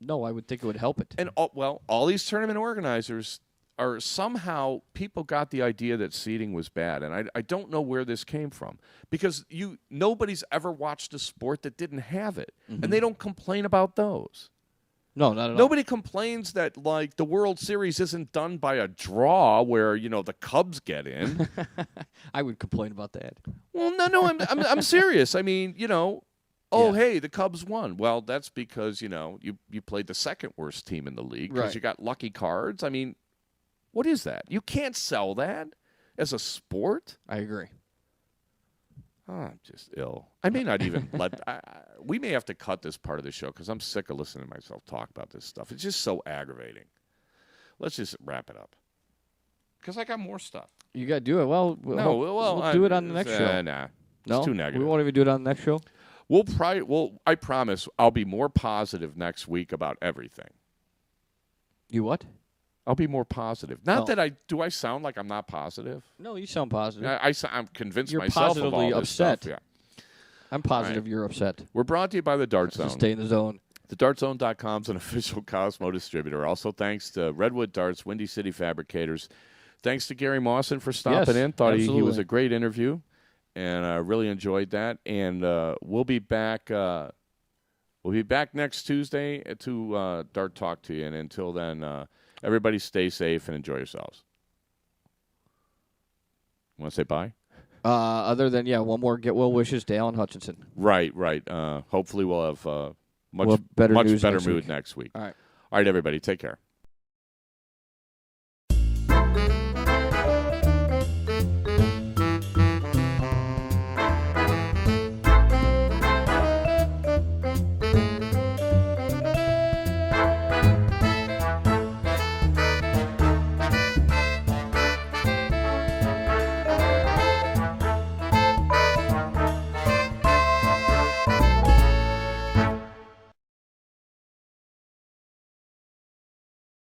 No, I would think it would help it. And, all these tournament organizers are somehow people got the idea that seeding was bad, and I don't know where this came from because nobody's ever watched a sport that didn't have it, and they don't complain about those. No, not at all. Nobody complains that like the World Series isn't done by a draw where the Cubs get in. I would complain about that. Well, no, I'm serious. I mean, hey, the Cubs won. Well, that's because you played the second worst team in the league because you got lucky cards. I mean. What is that? You can't sell that as a sport. I agree. I'm just ill. I may not even we may have to cut this part of the show because I'm sick of listening to myself talk about this stuff. It's just so aggravating. Let's just wrap it up because I got more stuff. You got to do it. We'll do it on the next show. Nah, no, it's too negative. We won't even do it on the next show. I promise I'll be more positive next week about everything. You what? I'll be more positive. Not that I sound like I'm not positive? No, you sound positive. I'm convinced you're myself of all this upset. stuff. Yeah. I'm positive you're upset. We're brought to you by the Dart Zone. Stay in the zone. TheDartZone.com is an official Cosmo distributor. Also, thanks to Redwood Darts, Windy City Fabricators. Thanks to Gary Mawson for stopping in. Thought he was a great interview, and I really enjoyed that. And we'll be back. We'll be back next Tuesday to Dart Talk to you. And until then, everybody stay safe and enjoy yourselves. Want to say bye? Other than, one more get well wishes to Alan Hutchinson. Right. Hopefully we'll have much better mood next week. All right, everybody. Take care.